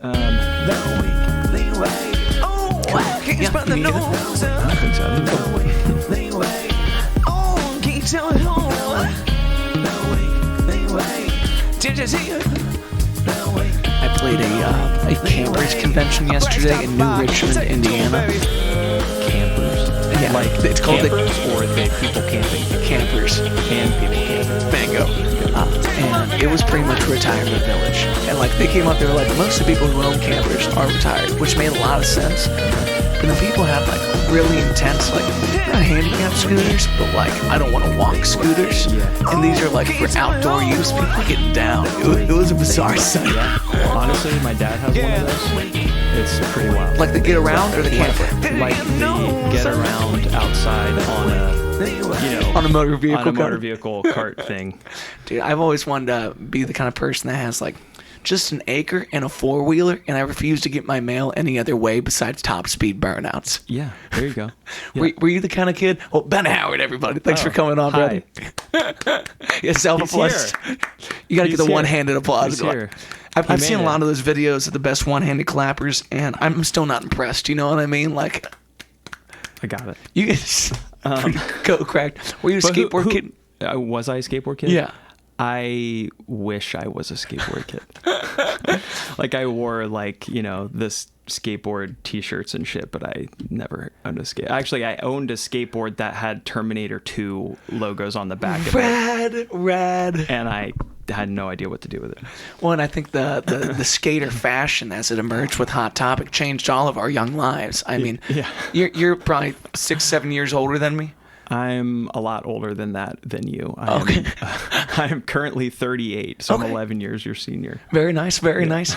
The weekly way. Oh, I can't spot the nose. I don't think so. The weekly way. Oh, can't tell it all. The weekly way. Did you see it? I played a campers convention yesterday in New Richmond, Indiana. Campers. Yeah, Like it's called campers or the people camping? Campers. And people camping. Bingo. And it was pretty much a retirement village. And like they came up, they were like, most of the people who own campers are retired, which made a lot of sense. But then people had like really intense, like not handicap scooters, but like I don't want to walk scooters. Yeah. And these are like for outdoor use. People getting down. It was a bizarre sight. Yeah. Honestly, my dad has one of those. It's pretty wild. Like the get around or the camper? Like the get around outside on a, on a motor vehicle on a motor cart. vehicle cart thing. Dude, I've always wanted to be the kind of person that has like just an acre and a four-wheeler, and I refuse to get my mail any other way besides top speed burnouts. Yeah, there you go. Yeah. Were you the kind of kid? Well, Ben Howard, everybody. Thanks for coming on, hi. brother. Yeah, self-applause. You got to get the here. one-handed applause. He's here. I've He seen a made lot it. of those videos of the best one-handed clappers, and I'm still not impressed. You know what I mean? Like, I got it. you guys go cracked. Were you a But skateboard kid? Was I a skateboard kid? Yeah. I wish I was a skateboard kid. Like I wore this skateboard t-shirts and shit, but I never owned a skate. Actually, I owned a skateboard that had Terminator 2 logos on the back of it. Rad. And I had no idea what to do with it. Well, and I think the skater fashion as it emerged with Hot Topic changed all of our young lives. I mean, Yeah. you're probably 6-7 years older than me. I'm a lot older than you. Okay. I am currently 38, so Okay. I'm 11 years your senior. Very nice, very nice.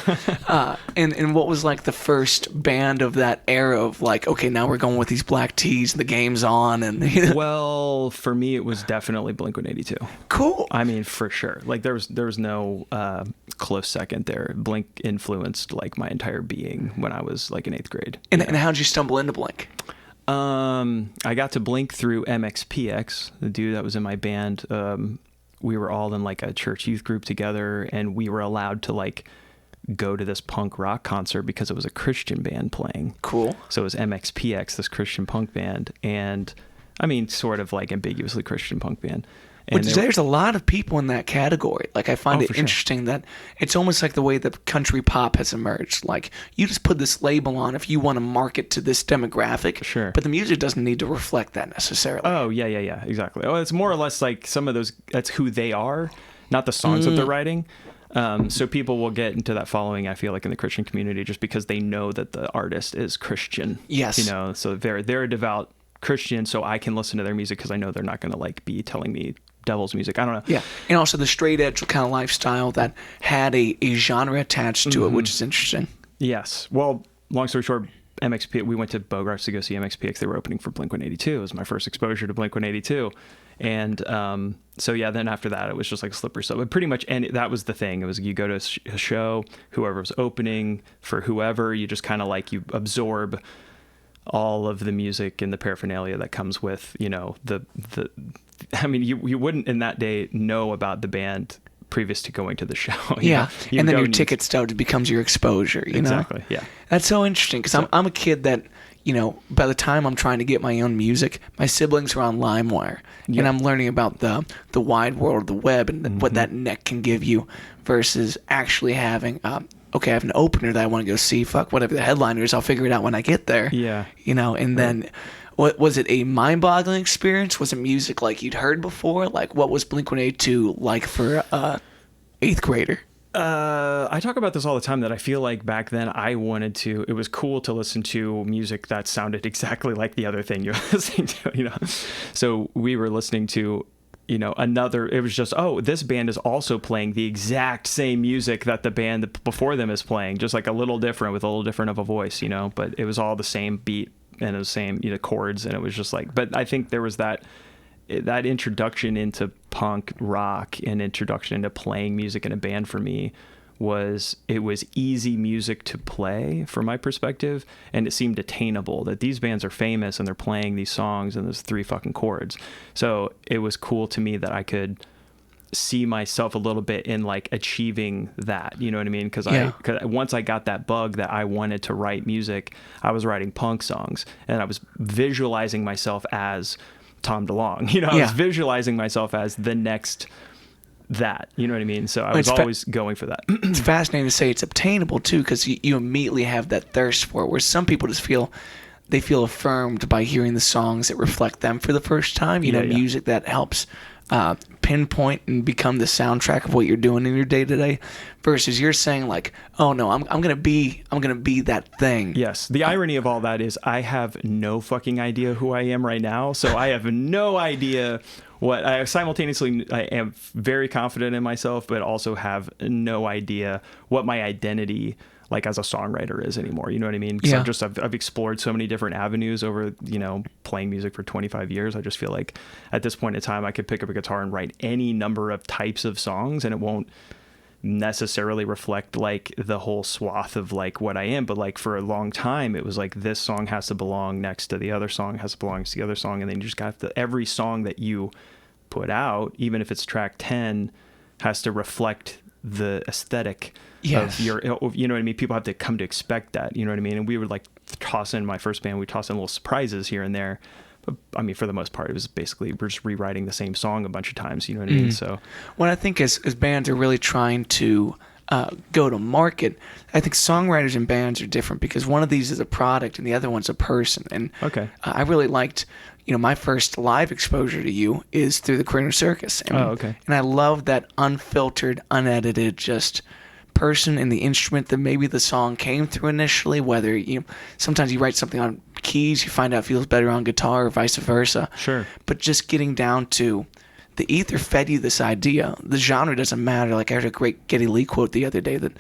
And what was like the first band of that era of like, okay, now we're going with these black tees, the game's on, and Well, for me, it was definitely Blink-182. cool. I mean, for sure. Like there was no close second there. Blink influenced like my entire being when I was like in 8th grade. And how'd you stumble into Blink? I got to Blink through MXPX, the dude that was in my band. We were all in like a church youth group together, and we were allowed to like go to this punk rock concert because it was a Christian band playing. Cool. So it was MXPX, this Christian punk band, and I mean, sort of like ambiguously Christian punk band. And There's a lot of people in that category. Like, I find it for sure. interesting that it's almost like the way that country pop has emerged. Like, you just put this label on if you want to market to this demographic. Sure. But the music doesn't need to reflect that necessarily. Oh, yeah, exactly. Oh, it's more or less like some of those, that's who they are, not the songs that they're writing. So people will get into that following, I feel like, in the Christian community just because they know that the artist is Christian. Yes. You know, so they're a devout Christian, so I can listen to their music because I know they're not going to like be telling me devil's music. I don't know. Yeah. And also the straight edge kind of lifestyle that had a genre attached to it, which is interesting. Yes. Well, long story short, MXP, we went to Bogarts to go see MXPX. They were opening for Blink-182. It was my first exposure to Blink-182. And so, yeah, then after that, it was just like a slippery slope. But pretty much, and that was the thing. It was you go to a show, whoever was opening for whoever, you just kind of like you absorb all of the music and the paraphernalia that comes with, you know, I mean, you wouldn't in that day know about the band previous to going to the show. Yeah. You And then your don't- ticket stub becomes your exposure, you know? Exactly, yeah. That's so interesting because I'm a kid that, you know, by the time I'm trying to get my own music, my siblings are on LimeWire. Yeah. And I'm learning about the wide world of the web and what that net can give you versus actually having, okay, I have an opener that I want to go see. Fuck, whatever the headliner is, I'll figure it out when I get there. Yeah. You know, and then... What was it, a mind-boggling experience? Was it music like you'd heard before? Like, what was Blink-182 like for 8th grader? I talk about this all the time that I feel like back then it was cool to listen to music that sounded exactly like the other thing you're listening to, you know? So we were listening to, you know, it was just, this band is also playing the exact same music that the band before them is playing, just like a little different with a little different of a voice, you know, but it was all the same beat and the same, you know, chords. And it was just like, but I think there was that introduction into punk rock and introduction into playing music in a band for me it was easy music to play from my perspective. And it seemed attainable that these bands are famous and they're playing these songs and there's 3 fucking chords. So it was cool to me that I could see myself a little bit in like achieving that, you know what I mean? Because Yeah. once I got that bug that I wanted to write music, I was writing punk songs, and I was visualizing myself as Tom DeLonge. You know, I was Yeah. visualizing myself as the next that, you know what I mean? So I was It's always going for that. It's fascinating to say it's obtainable too, because you immediately have that thirst for it. Where some people just feel affirmed by hearing the songs that reflect them for the first time. You know, Yeah. music that helps pinpoint and become the soundtrack of what you're doing in your day to day. Versus you're saying like, oh no, I'm gonna be that thing. Yes. The irony of all that is I have no fucking idea who I am right now. So I have no idea what I simultaneously, I am very confident in myself, but also have no idea what my identity like as a songwriter is anymore. You know what I mean? Because Yeah. I've explored so many different avenues over, you know, playing music for 25 years. I just feel like at this point in time, I could pick up a guitar and write any number of types of songs, and it won't necessarily reflect like the whole swath of like what I am. But like for a long time, it was like this song has to belong next to the other song, has to belong next to the other song. And then you just got every song that you put out, even if it's track 10, has to reflect the aesthetic Yes. of your, you know what I mean? People have to come to expect that, you know what I mean? And we would like toss in my first band, we toss in little surprises here and there. But I mean, for the most part, it was basically, we're just rewriting the same song a bunch of times, you know what I mean? So What I think as bands are really trying to go to market, I think songwriters and bands are different because one of these is a product and the other one's a person. And Okay. I really liked, you know, my first live exposure to you is through the Critter Circus. And, okay. And I love that unfiltered, unedited, just person and the instrument that maybe the song came through initially. Whether sometimes you write something on keys, you find out it feels better on guitar or vice versa. Sure. But just getting down to the ether fed you this idea. The genre doesn't matter. Like I heard a great Geddy Lee quote the other day that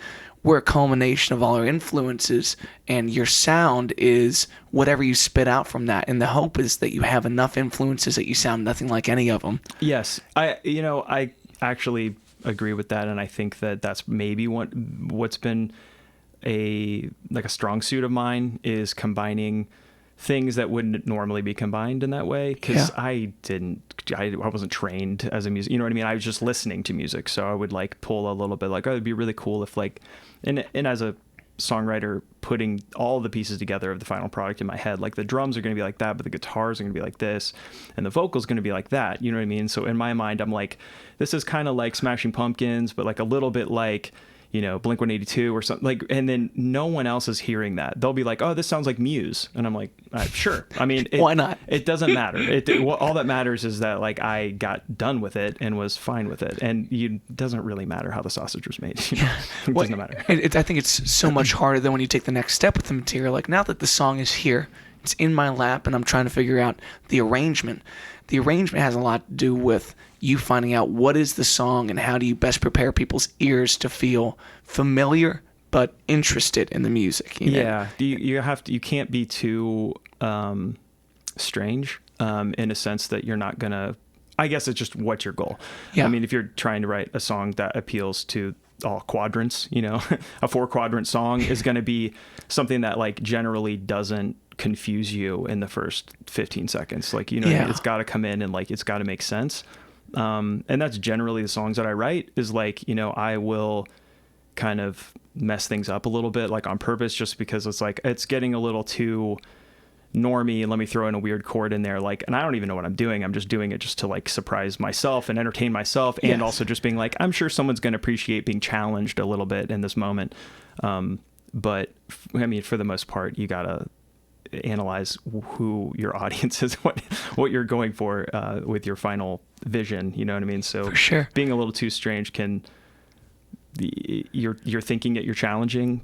we're a culmination of all our influences, and your sound is whatever you spit out from that. And the hope is that you have enough influences that you sound nothing like any of them. Yes. I actually agree with that. And I think that that's maybe what's been a strong suit of mine is combining things that wouldn't normally be combined in that way. Cause I wasn't trained as a music, you know what I mean? I was just listening to music. So I would like pull a little bit like, oh, it'd be really cool if like, and as a songwriter, putting all the pieces together of the final product in my head, like the drums are going to be like that, but the guitars are going to be like this, and the vocals going to be like that. You know what I mean? So in my mind, I'm like, this is kind of like Smashing Pumpkins, but like a little bit like, you know, Blink-182 or something like, and then no one else is hearing that. They'll be like, oh, this sounds like Muse. And I'm like, sure. I mean, Why not? It doesn't matter. All that matters is that like I got done with it and was fine with it. And it doesn't really matter how the sausage was made. You know? It doesn't matter. I think it's so much harder than when you take the next step with the material. Like now that the song is here, it's in my lap, and I'm trying to figure out the arrangement. The arrangement has a lot to do with you finding out what is the song and how do you best prepare people's ears to feel familiar but interested in the music. Yeah, you can't be too strange in a sense that you're not gonna. I guess it's just what's your goal. Yeah. I mean, if you're trying to write a song that appeals to all quadrants, you know, a 4-quadrant song is going to be something that like generally doesn't confuse you in the first 15 seconds. Like, you know, it's got to come in and like it's got to make sense. And that's generally the songs that I write is like, you know, I will kind of mess things up a little bit like on purpose just because it's like it's getting a little too normie and let me throw in a weird chord in there, like, and I don't even know what I'm doing. I'm just doing it just to like surprise myself and entertain myself, and also just being like, I'm sure someone's going to appreciate being challenged a little bit in this moment. But I mean, for the most part, you gotta analyze who your audience is, what you're going for with your final vision. You know what I mean? So for sure, being a little too strange you're thinking that you're challenging,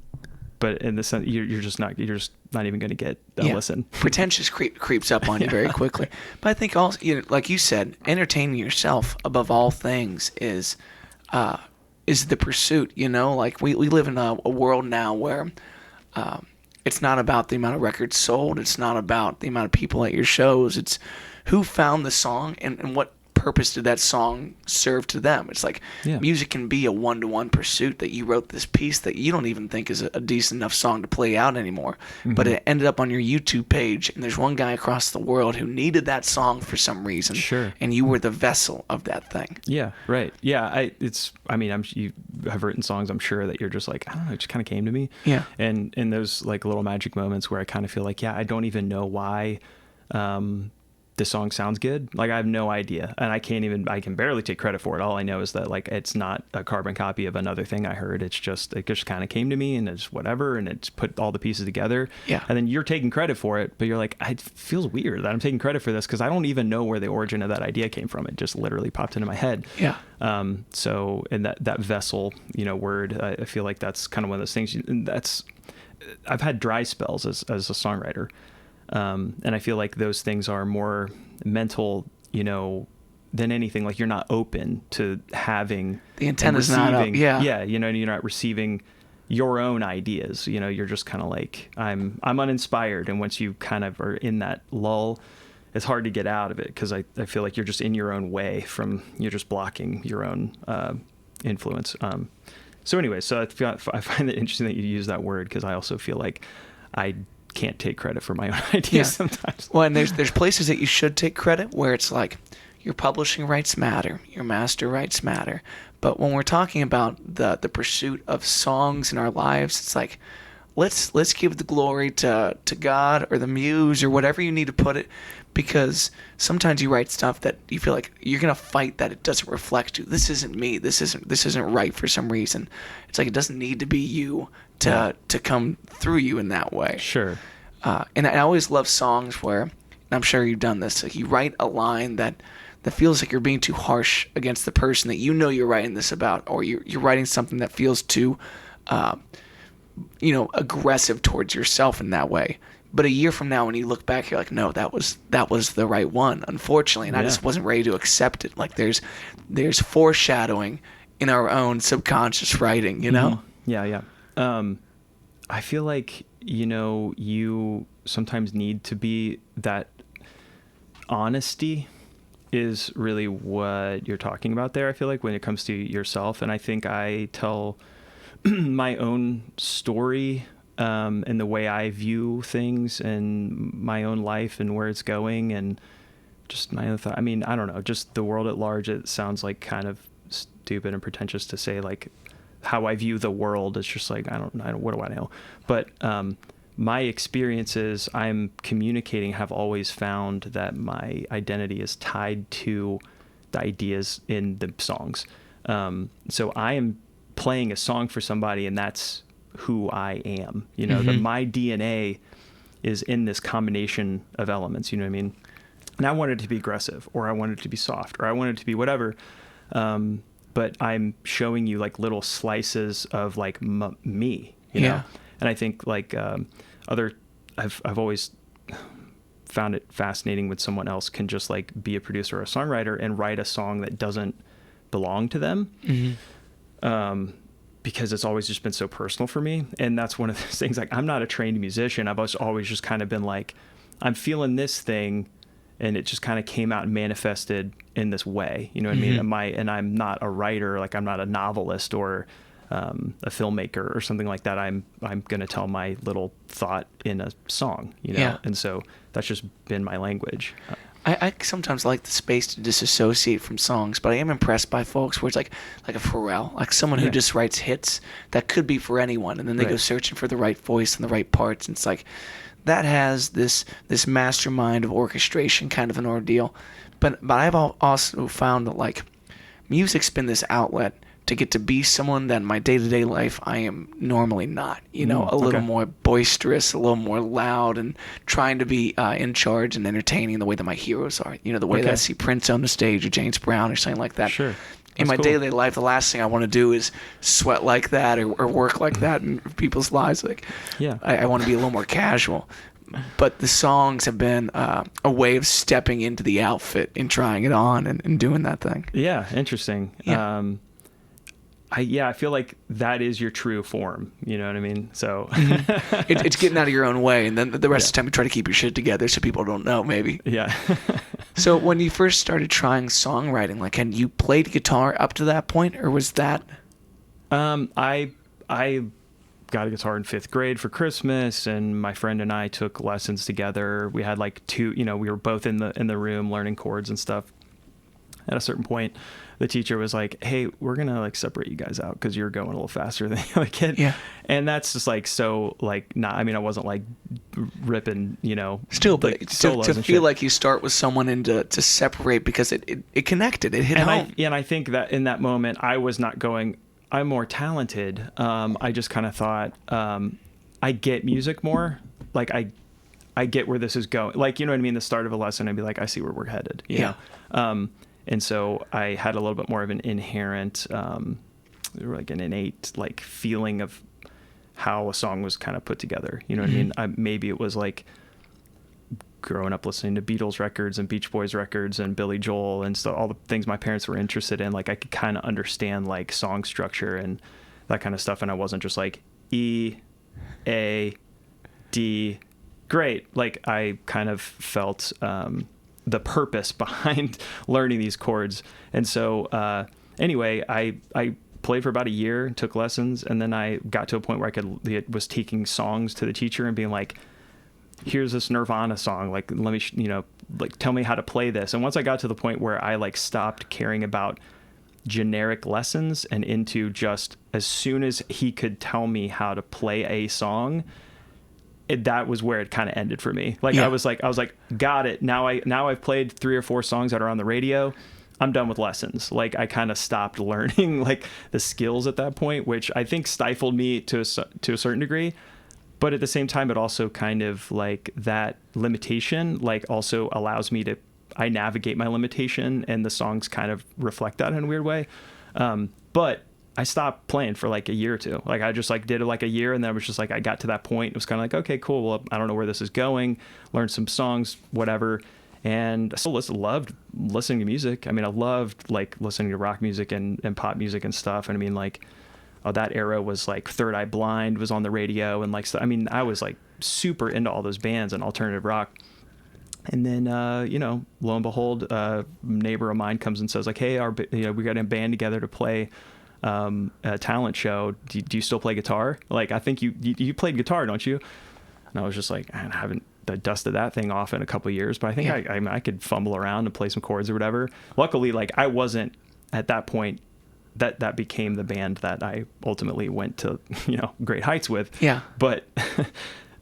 but in the sense you're just not even going to get a listen. Pretentious creeps up on you very quickly. But I think also, you know, like you said, entertaining yourself above all things is the pursuit. You know, like we live in a world now where it's not about the amount of records sold. It's not about the amount of people at your shows. It's who found the song and what purpose did that song serve to them? It's like Yeah. music can be a one-to-one pursuit, that you wrote this piece that you don't even think is a decent enough song to play out anymore, but it ended up on your YouTube page, and there's one guy across the world who needed that song for some reason, Sure. and you were the vessel of that thing. Yeah, right. Yeah, you have written songs, I'm sure, that you're just like, I don't know, it just kind of came to me. Yeah. And in those like little magic moments where I kind of feel like, yeah, I don't even know why this song sounds good. Like I have no idea, and I can barely take credit for it. All I know is that like it's not a carbon copy of another thing I heard. It just kind of came to me, and it's whatever, and it's put all the pieces together. Yeah. And then you're taking credit for it, but you're like, it feels weird that I'm taking credit for this because I don't even know where the origin of that idea came from. It just literally popped into my head. Yeah. So in that vessel, word, I feel like that's kind of one of those things. I've had dry spells as a songwriter. And I feel like those things are more mental, than anything. Like you're not open to having The antenna's not up. Yeah. Yeah. You're not receiving your own ideas. You're just kind of like, I'm uninspired. And once you kind of are in that lull, it's hard to get out of it. Cause I feel like you're just in your own way you're just blocking your own, influence. So anyway, I find it interesting that you use that word. Cause I also feel like I can't take credit for my own ideas sometimes. Well, and there's places that you should take credit where it's like your publishing rights matter, your master rights matter. But when we're talking about the pursuit of songs in our lives, it's like let's give the glory to God or the muse or whatever you need to put it, because sometimes you write stuff that you feel like you're gonna fight that it doesn't reflect you. This isn't me. This isn't right for some reason. It's like it doesn't need to be you to come through you in that way. Sure. And I always love songs where, and I'm sure you've done this, like you write a line that feels like you're being too harsh against the person that you're writing this about, or you're writing something that feels too, aggressive towards yourself in that way. But a year from now, when you look back, you're like, no, that was the right one, unfortunately, and I just wasn't ready to accept it. Like there's foreshadowing in our own subconscious writing, Mm-hmm. Yeah. I feel like, you sometimes need to be that honesty is really what you're talking about there. I feel like when it comes to yourself, and I think I tell my own story, and the way I view things and my own life and where it's going and just my own thought. I mean, I don't know, just the world at large. It sounds like kind of stupid and pretentious to say like how I view the world. It's just like, I don't what do I know? But, my experiences I'm communicating have always found that my identity is tied to the ideas in the songs. So I am playing a song for somebody, and that's who I am. That my DNA is in this combination of elements. You know what I mean? And I want it to be aggressive, or I want it to be soft, or I want it to be whatever. But I'm showing you like little slices of like me. You know? And I think like I've always found it fascinating when someone else can just like be a producer or a songwriter and write a song that doesn't belong to them. Because it's always just been so personal for me. And that's one of those things, like I'm not a trained musician. I've always just kind of been like, I'm feeling this thing, and it just kind of came out and manifested in this way. You know what I mean? And I'm not a writer, like I'm not a novelist or a filmmaker or something like that. I'm going to tell my little thought in a song, And so that's just been my language. I sometimes like the space to disassociate from songs, but I am impressed by folks where it's like a Pharrell, like someone who just writes hits that could be for anyone, and then they go searching for the right voice and the right parts, and it's like that has this mastermind of orchestration kind of an ordeal. But I've also found that like music's been this outlet to get to be someone that in my day-to-day life I am normally not, a little more boisterous, a little more loud, and trying to be in charge and entertaining the way that my heroes are, the way that I see Prince on the stage or James Brown or something like that. Sure. In my day-to-day life, the last thing I want to do is sweat like that or work like that in people's lives. Like, I want to be a little more casual. But the songs have been a way of stepping into the outfit and trying it on and doing that thing. Yeah, interesting. Yeah. I feel like that is your true form. You know what I mean? So it's getting out of your own way, and then the rest of the time you try to keep your shit together so people don't know, maybe. Yeah. So when you first started trying songwriting, like, had you played guitar up to that point, or was that? I got a guitar in 5th grade for Christmas, and my friend and I took lessons together. We had like two, we were both in the room learning chords and stuff. At a certain point, the teacher was like, "Hey, we're gonna like separate you guys out because you're going a little faster than the other kid." Yeah. And that's just like so like not. I mean, I wasn't like ripping, Still, but like, to solos and feel shit. like you start with someone and to separate because it connected, it hit home. And I think that in that moment, I was not going, I'm more talented. I just kind of thought, I get music more. Like I get where this is going. Like, you know what I mean? The start of a lesson, I'd be like, I see where we're headed. You know? And so I had a little bit more of an inherent, like an innate, like feeling of how a song was kind of put together. You know what I mean? Maybe it was like growing up listening to Beatles records and Beach Boys records and Billy Joel and stuff, all the things my parents were interested in. Like I could kind of understand like song structure and that kind of stuff. And I wasn't just like E, A, D, great. Like I kind of felt, the purpose behind learning these chords. And so, anyway, I played for about a year, took lessons, and then I got to a point where was taking songs to the teacher and being like, here's this Nirvana song. Like, let me, like tell me how to play this. And once I got to the point where I like stopped caring about generic lessons and into just as soon as he could tell me how to play a song, that was where it kind of ended for me. Like, I was like, got it. Now I've played 3 or 4 songs that are on the radio. I'm done with lessons. Like I kind of stopped learning like the skills at that point, which I think stifled me to a certain degree. But at the same time, it also kind of like that limitation, like also allows me I navigate my limitation, and the songs kind of reflect that in a weird way. But I stopped playing for like a year or two. Like I just like did it like a year, and then I was just like, I got to that point. It was kind of like, okay, cool. Well, I don't know where this is going. Learned some songs, whatever. And I still loved listening to music. I mean, I loved like listening to rock music and pop music and stuff. And I mean, like, that era was like Third Eye Blind was on the radio, and like, I mean, I was like super into all those bands and alternative rock. And then, lo and behold, a neighbor of mine comes and says like, hey, we got a band together to play a talent show. Do you still play guitar? Like, I think you played guitar, don't you? And I was just like, I haven't dusted that thing off in a couple of years, but I think I could fumble around and play some chords or whatever. Luckily, like I wasn't at that point that became the band that I ultimately went to, great heights with. Yeah. But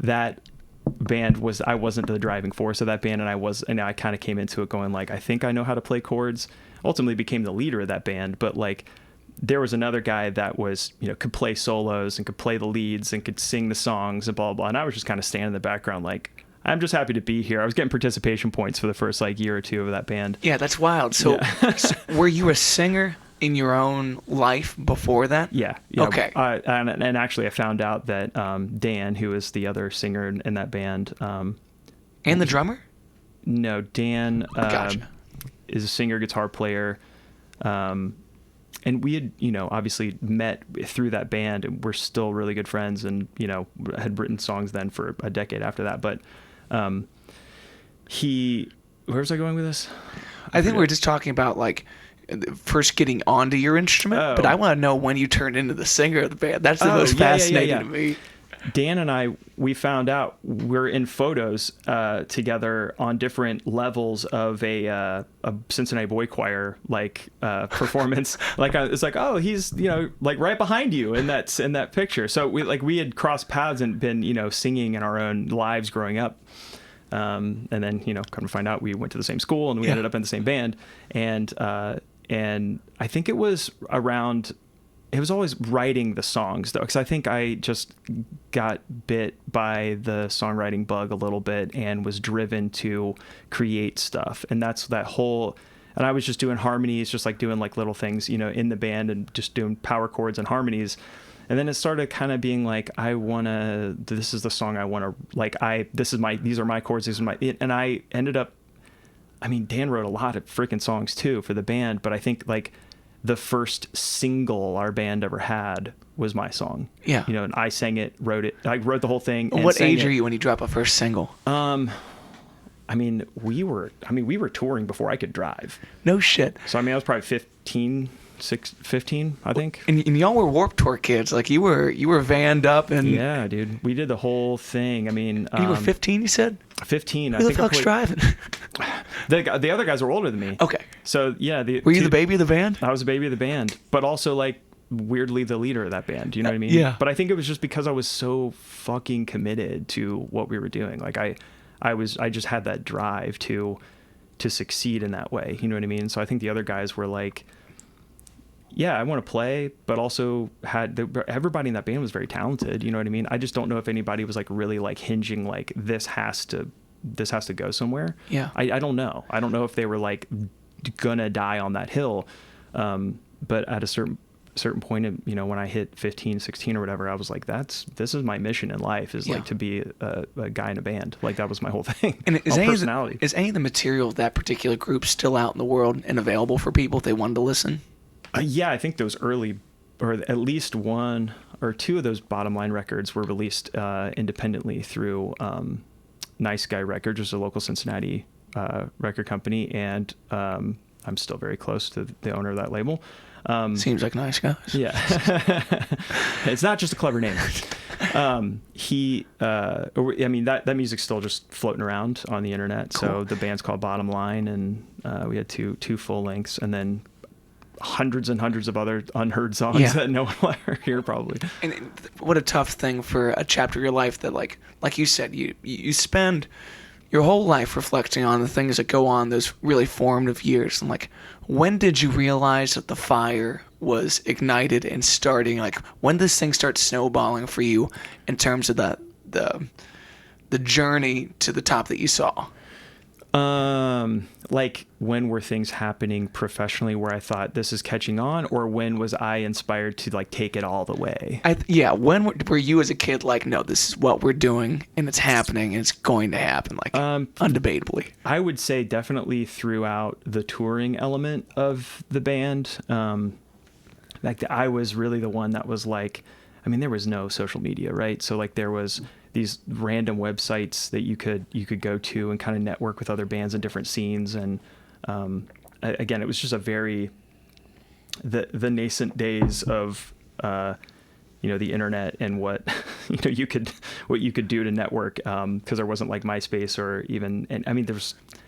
that band I wasn't the driving force of that band. And I kind of came into it going like, I think I know how to play chords. Ultimately became the leader of that band. But like, there was another guy that was, could play solos and could play the leads and could sing the songs and blah, blah, blah. And I was just kind of standing in the background like, I'm just happy to be here. I was getting participation points for the first like year or two of that band. Yeah, that's wild. So, so were you a singer in your own life before that? Yeah. Okay. And actually I found out that Dan, who is the other singer in that band. And the drummer? No, Dan Gotcha. is a singer, guitar player. And we had, obviously met through that band, and we're still really good friends, and, had written songs then for a decade after that. But where was I going with this? I think we were just talking about like first getting onto your instrument, but I want to know when you turned into the singer of the band. That's the most fascinating to me. Dan and I, we found out we're in photos together on different levels of a Cincinnati boy choir performance. It's like, oh, he's like right behind you in that picture. So we had crossed paths and been singing in our own lives growing up. And then come to find out we went to the same school and we ended up in the same band. And I think it was around. It was always writing the songs, though, because I think I just got bit by the songwriting bug a little bit and was driven to create stuff. And that's that whole, and I was just doing harmonies, just like doing like little things, in the band and just doing power chords and harmonies. And then it started kind of being like, this is the song I want to, like, these are my chords, and I ended up, I mean, Dan wrote a lot of freaking songs too for the band, but I think like, the first single our band ever had was my song. Yeah. And I sang it, wrote it. I wrote the whole thing. What age are you when you drop a first single? we were touring before I could drive. No shit. So, I was probably 15, I think. And y'all were Warped Tour kids. Like, you were vanned up and... Yeah, dude. We did the whole thing. You were 15, you said? 15. Who the fuck's driving? The other guys were older than me. Okay. So, yeah. Were you the baby of the band? I was the baby of the band. But also, like, weirdly the leader of that band. You know what I mean? Yeah. But I think it was just because I was so fucking committed to what we were doing. Like, I just had that drive to succeed in that way. You know what I mean? So I think the other guys were like, yeah, I want to play, but also everybody in that band was very talented. You know what I mean? I just don't know if anybody was like really like hinging like this has to go somewhere. Yeah. I don't know. I don't know if they were like gonna die on that hill. But at a certain point, you know, when I hit 15, 16 or whatever, I was like, this is my mission in life, is like to be a guy in a band. Like, that was my whole thing. And is any of the material of that particular group still out in the world and available for people if they wanted to listen? Yeah, I think those early, or at least one or two of those Bottom Line records were released independently through Nice Guy Records, which is a local Cincinnati record company. And I'm still very close to the owner of that label. Seems like Nice Guys. Yeah. It's not just a clever name. That music's still just floating around on the internet. Cool. So the band's called Bottom Line, and we had two full lengths, and then hundreds and hundreds of other unheard songs that no one will ever hear, probably. And what a tough thing for a chapter of your life that, like you said, you spend your whole life reflecting on the things that go on those really formative years. And like, when did you realize that the fire was ignited and starting? Like, when did this thing start snowballing for you in terms of the journey to the top that you saw? Like, when were things happening professionally where I thought this is catching on, or when was I inspired to like take it all the way? When were you as a kid like, no, this is what we're doing and it's happening and it's going to happen, like, undebatably? I would say definitely throughout the touring element of the band. Like, I was really the one that was like, there was no social media, right? So like, there was these random websites that you could go to and kind of network with other bands in different scenes. And again, it was just a very the nascent days of the internet and what you could do to network, because there wasn't like MySpace or even, and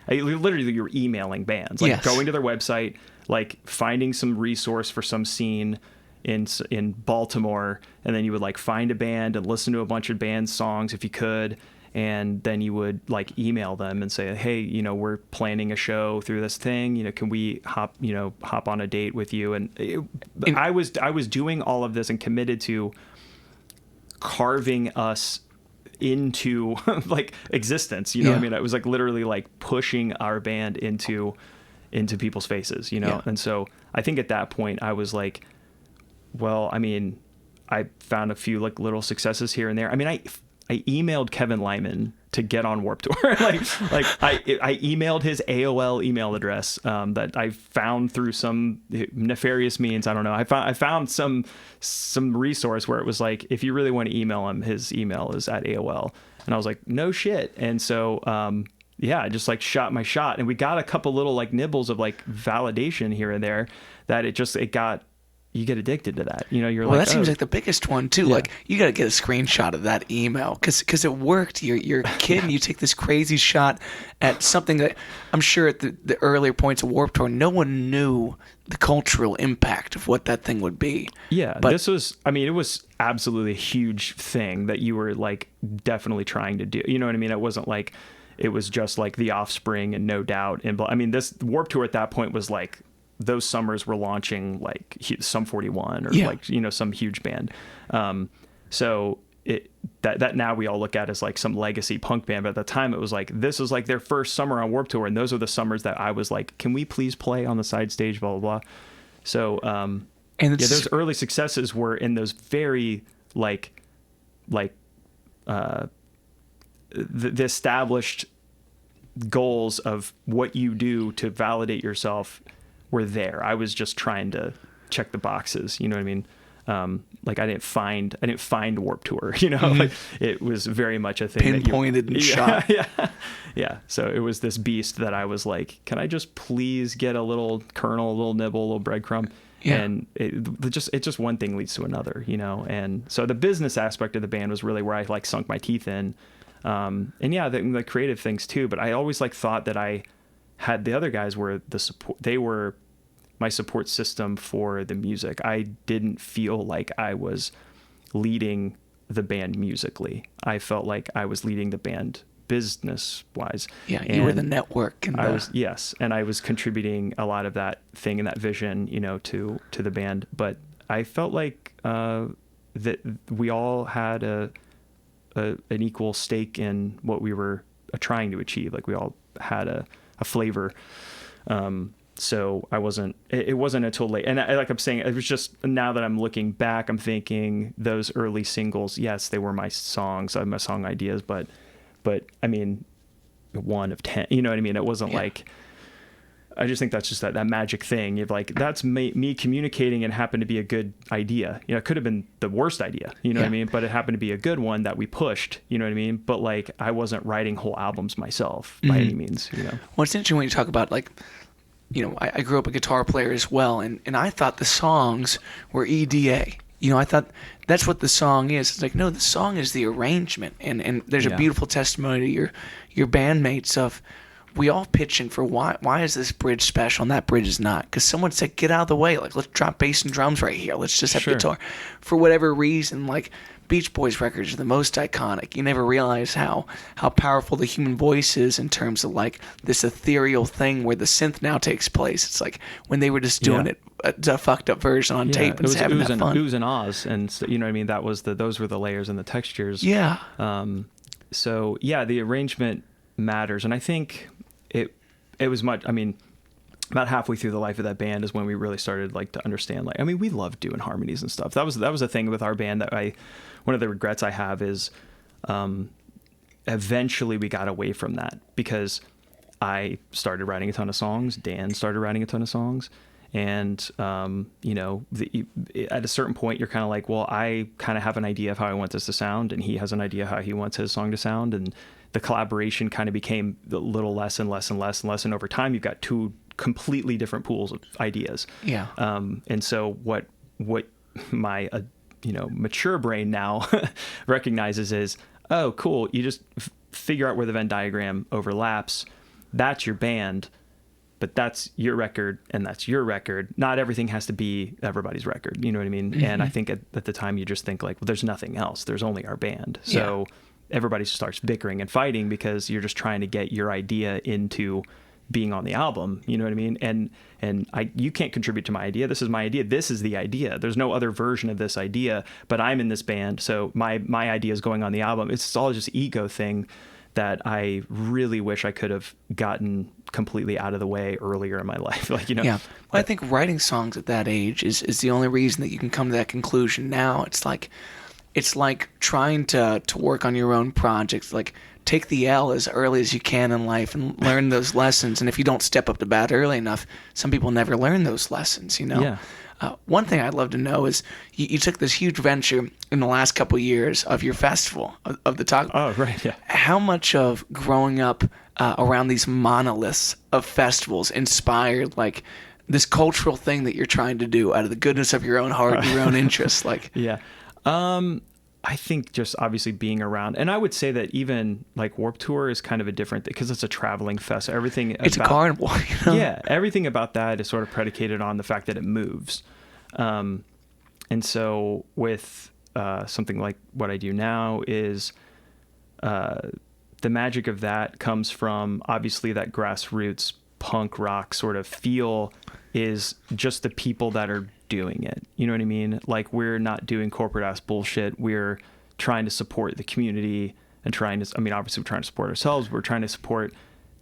literally you were emailing bands, like going to their website, like finding some resource for some scene in Baltimore, and then you would like find a band and listen to a bunch of band songs if you could, and then you would like email them and say, hey, we're planning a show through this thing, can we hop on a date with you? And I was doing all of this and committed to carving us into like existence, it was like literally like pushing our band into people's faces, and so I think at that point I was like, well, I found a few like little successes here and there. I emailed Kevin Lyman to get on Warped Tour. I emailed his AOL email address that I found through some nefarious means. I don't know. I found some resource where it was like, if you really want to email him, his email is at AOL. And I was like, no shit. And so I just like shot my shot, and we got a couple little like nibbles of like validation here and there that you get addicted to that. That seems like the biggest one too. Yeah. Like, you got to get a screenshot of that email because it worked. You're a kid and you take this crazy shot at something that I'm sure at the earlier points of Warped Tour, no one knew the cultural impact of what that thing would be. Yeah, but this was, it was absolutely a huge thing that you were like definitely trying to do. You know what I mean? It wasn't like it was just like The Offspring and No Doubt. And this Warped Tour at that point was like, those summers were launching like Sum 41 or like, some huge band. So that now we all look at as like some legacy punk band. But at the time it was like, this was like their first summer on Warped Tour. And those are the summers that I was like, can we please play on the side stage, blah, blah, blah. So, those early successes were in those very the established goals of what you do to validate yourself were there. I was just trying to check the boxes, you know what I mean? like I didn't find Warped Tour, you know, like it was very much a thing Pinpointed and shot. Yeah. So it was this beast that I was like, can I just please get a little kernel, a little nibble, a little breadcrumb? Yeah. And it just one thing leads to another, you know? And so the business aspect of the band was really where I like sunk my teeth in. And yeah, the creative things too, but I always like thought that I had the other guys were the support. They were my support system for the music. I didn't feel like I was leading the band musically. I felt like I was leading the band business wise. Yeah, you were the network. And and I was contributing a lot of that thing and that vision, you know, to the band. But I felt like that we all had an equal stake in what we were trying to achieve. Like we all had a flavor. So it wasn't until late. And like I'm saying, it was just now that I'm looking back, I'm thinking those early singles, yes, they were my songs, my song ideas, but I mean, 1 of 10, you know what I mean? It wasn't like, I just think that's just that magic thing. You're like, that's me communicating and happened to be a good idea. You know, it could have been the worst idea, you know what I mean? But it happened to be a good one that we pushed, you know what I mean? But like, I wasn't writing whole albums myself by any means, you know? Well, it's interesting when you talk about like, you know, I grew up a guitar player as well, and I thought the songs were EDA. You know, I thought that's what the song is. It's like, no, the song is the arrangement. And there's a beautiful testimony to your bandmates of, we all pitching for why is this bridge special and that bridge is not? Because someone said, get out of the way. Like, let's drop bass and drums right here. Let's just have guitar. For whatever reason, like, Beach Boys records are the most iconic. You never realize how powerful the human voice is in terms of, like, this ethereal thing where the synth now takes place. It's like when they were just doing it, a fucked up version on tape and having that fun. Oohs and ahs, and so, you know what I mean? Those were the layers and the textures. Yeah. So yeah, the arrangement matters, and I think it was much. I mean, about halfway through the life of that band is when we really started like to understand. Like, I mean, we loved doing harmonies and stuff. That was a thing with our band that one of the regrets I have is, eventually we got away from that because I started writing a ton of songs. Dan started writing a ton of songs. And, you know, at a certain point, you're kind of like, well, I kind of have an idea of how I want this to sound, and he has an idea how he wants his song to sound. And the collaboration kind of became a little less and less and less and less. And over time, you've got two completely different pools of ideas. Yeah. And so what my, you know, mature brain now recognizes is, oh, cool. You just figure out where the Venn diagram overlaps. That's your band. But that's your record and that's your record. Not everything has to be everybody's record. You know what I mean? Mm-hmm. And I think at the time you just think like, well, there's nothing else. There's only our band. So everybody starts bickering and fighting because you're just trying to get your idea into being on the album. You know what I mean? And you can't contribute to my idea. This is my idea. This is the idea. There's no other version of this idea, but I'm in this band. So my idea is going on the album. It's all just ego thing that I really wish I could have gotten completely out of the way earlier in my life. Like, you know. Yeah. Well, I think writing songs at that age is the only reason that you can come to that conclusion now. It's like trying to work on your own projects. Like, take the L as early as you can in life and learn those lessons. And if you don't step up to bat early enough, some people never learn those lessons, you know? Yeah. One thing I'd love to know is you took this huge venture in the last couple of years of your festival, of the Taco. Oh, right, yeah. How much of growing up around these monoliths of festivals inspired, like, this cultural thing that you're trying to do out of the goodness of your own heart, your own interests? Like, yeah. I think just obviously being around, and I would say that even like Warped Tour is kind of a different thing because it's a traveling fest. It's a carnival, you know? Yeah, everything about that is sort of predicated on the fact that it moves. And so with something like what I do now is the magic of that comes from obviously that grassroots punk rock sort of feel is just the people that are doing it. You know what I mean? Like, we're not doing corporate ass bullshit. We're trying to support the community and obviously we're trying to support ourselves. We're trying to support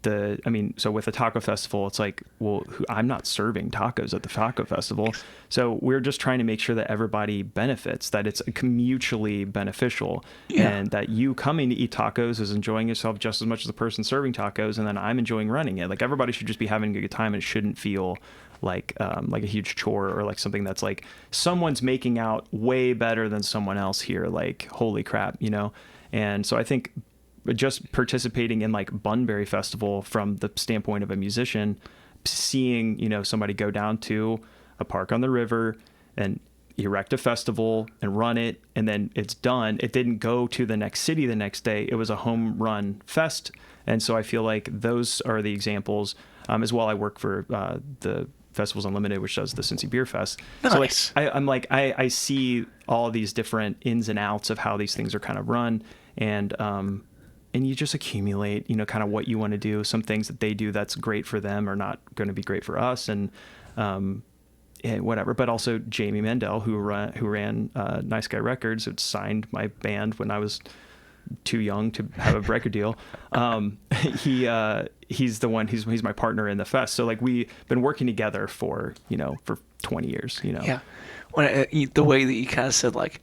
so with the taco festival, it's like, well, I'm not serving tacos at the taco festival. So we're just trying to make sure that everybody benefits, that it's mutually beneficial, and that you coming to eat tacos is enjoying yourself just as much as the person serving tacos. And then I'm enjoying running it. Like, everybody should just be having a good time and it shouldn't feel like a huge chore, or like something that's like someone's making out way better than someone else here. Like, holy crap, you know? And so I think just participating in like Bunbury Festival from the standpoint of a musician, seeing, you know, somebody go down to a park on the river and erect a festival and run it, and then it's done. It didn't go to the next city the next day. It was a home run fest. And so I feel like those are the examples. As well, I work for the Festivals Unlimited, which does the Cincy Beer Fest. Nice. So like I see all these different ins and outs of how these things are kind of run, and you just accumulate, you know, kind of what you want to do. Some things that they do that's great for them are not going to be great for us, and whatever. But also Jamie Mandel, who ran Nice Guy Records, had signed my band when I was too young to have a record deal. He's the one. He's my partner in the fest. So like we've been working together for 20 years. You know. Yeah. When the way that you kind of said like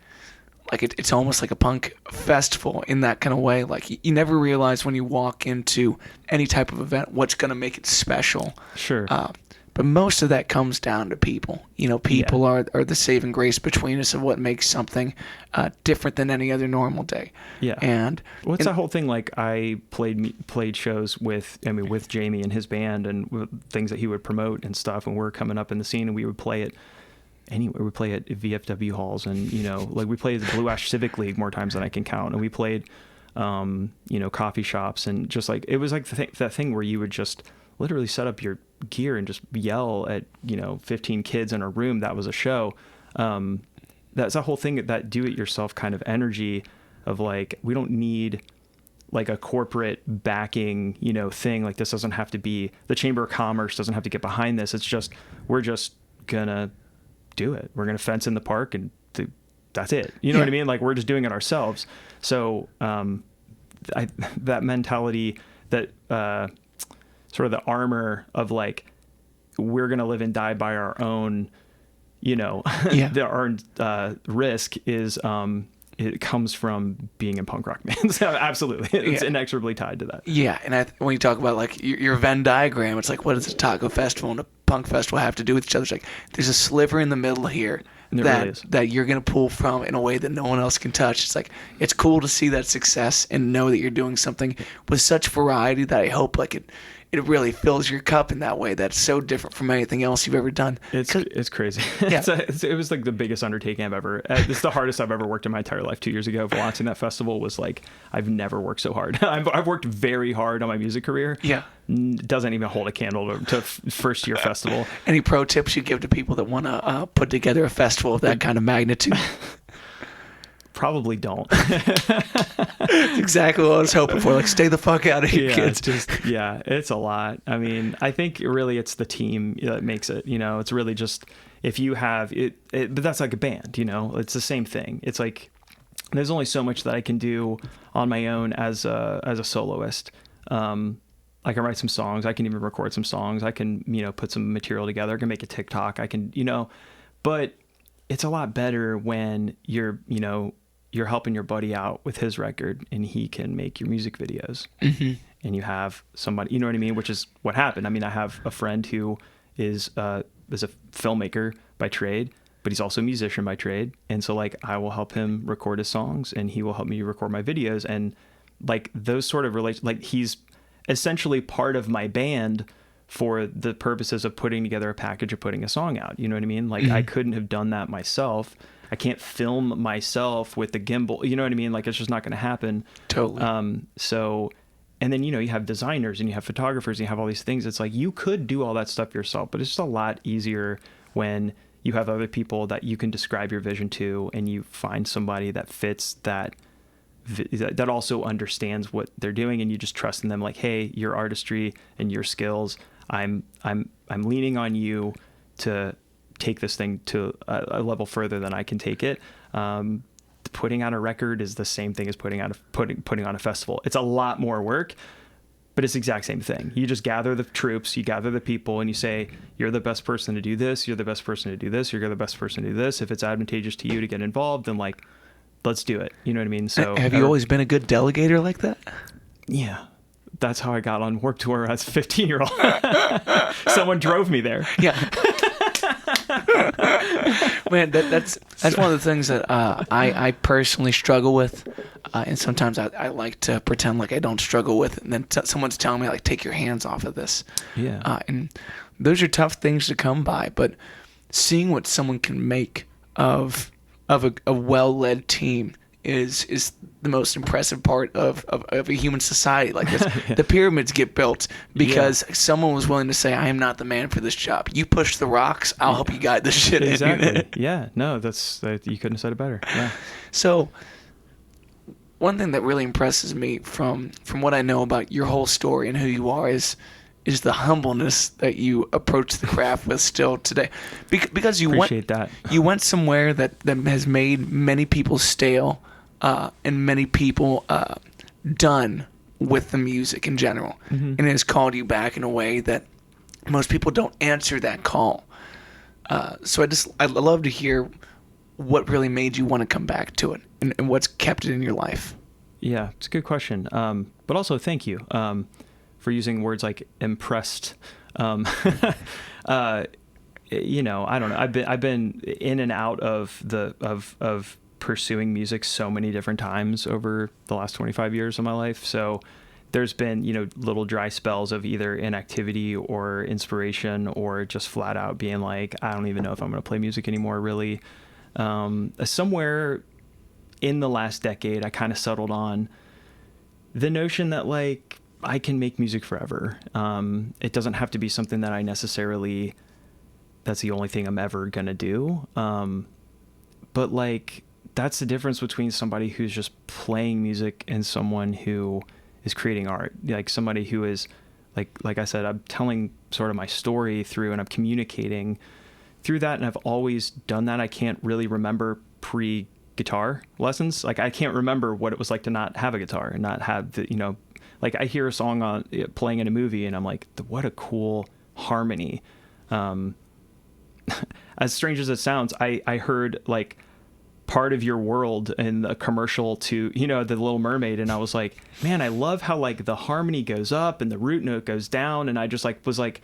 it's almost like a punk festival in that kind of way. Like you never realize when you walk into any type of event what's going to make it special. Sure. But most of that comes down to people. You know, people are the saving grace between us of what makes something different than any other normal day. Yeah. And what's that whole thing? Like I played shows with Jamie and his band, and things that he would promote and stuff. And we're coming up in the scene, and we would play it anywhere. We play at VFW halls, and like we played the Blue Ash Civic League more times than I can count. And we played, coffee shops, and just like it was like that thing where you would just literally set up your gear and just yell at 15 kids in a room. That was a show. That's a whole thing, that do-it-yourself kind of energy of like, we don't need like a corporate backing thing. Like this doesn't have to be, the Chamber of Commerce doesn't have to get behind this. It's just, we're just gonna do it. We're gonna fence in the park and that's it. You know what I mean? Like we're just doing it ourselves. So that mentality, that sort of the armor of like, we're going to live and die by our own, our risk is, it comes from being in punk rock bands. Absolutely. It's inexorably tied to that. Yeah. And when you talk about like your Venn diagram, it's like, what does a taco festival and a punk festival have to do with each other? It's like, there's a sliver in the middle here that you're going to pull from in a way that no one else can touch. It's like, it's cool to see that success and know that you're doing something with such variety that I hope like it really fills your cup in that way. That's so different from anything else you've ever done. It's crazy. Yeah. It was like the biggest undertaking I've ever, it's the hardest I've ever worked in my entire life. 2 years ago, launching that festival was like, I've never worked so hard. I've worked very hard on my music career. Yeah. Doesn't even hold a candle to first year festival. Any pro tips you give to people that want to put together a festival of that kind of magnitude? Probably don't. That's exactly what I was hoping for. Like, stay the fuck out of here, kids. It's a lot. I mean, I think really it's the team that makes it. It's really just if you have it. But that's like a band. It's the same thing. It's like there's only so much that I can do on my own as a soloist. I can write some songs. I can even record some songs. I can put some material together. I can make a TikTok. I can but it's a lot better when you're helping your buddy out with his record and he can make your music videos. Mm-hmm. And you have somebody, you know what I mean? Which is what happened. I mean, I have a friend who is a filmmaker by trade, but he's also a musician by trade. And so like, I will help him record his songs and he will help me record my videos. And like those sort of relations, like he's essentially part of my band for the purposes of putting together a package or putting a song out. You know what I mean? Like I couldn't have done that myself. I can't film myself with the gimbal. You know what I mean? Like it's just not going to happen. Totally. So, and then, you have designers and you have photographers and you have all these things. It's like, you could do all that stuff yourself, but it's just a lot easier when you have other people that you can describe your vision to and you find somebody that fits that also understands what they're doing, and you just trust in them. Like, hey, your artistry and your skills, I'm leaning on you to take this thing to a level further than I can take it. Putting out a record is the same thing as putting on a festival. It's a lot more work, but it's the exact same thing. You just gather the troops, you gather the people, and you say, you're the best person to do this, you're the best person to do this, you're the best person to do this. If it's advantageous to you to get involved, then like, let's do it. You know what I mean? So have you always been a good delegator like that? Yeah. That's how I got on Warped Tour as a 15-year-old. Someone drove me there. Yeah. Man, that's one of the things that I personally struggle with, and sometimes I like to pretend like I don't struggle with, and then someone's telling me like, take your hands off of this. Yeah. And those are tough things to come by, but seeing what someone can make of a well-led team is the most impressive part of a human society like this. The pyramids get built because someone was willing to say, I am not the man for this job. You push the rocks, I'll help you guide this shit Exactly. in. Yeah. No, you couldn't have said it better. Yeah. So one thing that really impresses me from what I know about your whole story and who you are is the humbleness that you approach the craft with still today. Because you went somewhere that has made many people stale, and many people done with the music in general. Mm-hmm. And it has called you back in a way that most people don't answer that call. So I'd love to hear what really made you want to come back to it and what's kept it in your life. Yeah, it's a good question. But also thank you for using words like impressed. I don't know. I've been in and out of pursuing music so many different times over the last 25 years of my life. So there's been, little dry spells of either inactivity or inspiration or just flat out being like, I don't even know if I'm going to play music anymore, really. Somewhere in the last decade, I kind of settled on the notion that like I can make music forever. It doesn't have to be something that that's the only thing I'm ever going to do. But like, that's the difference between somebody who's just playing music and someone who is creating art. Like somebody who is like I said, I'm telling sort of my story through, and I'm communicating through that. And I've always done that. I can't really remember pre-guitar lessons. Like I can't remember what it was like to not have a guitar and not have the, like I hear a song playing in a movie and I'm like, what a cool harmony. As strange as it sounds, I heard like part of your world in a commercial to, the Little Mermaid. And I was like, man, I love how like the harmony goes up and the root note goes down. And I just like was like,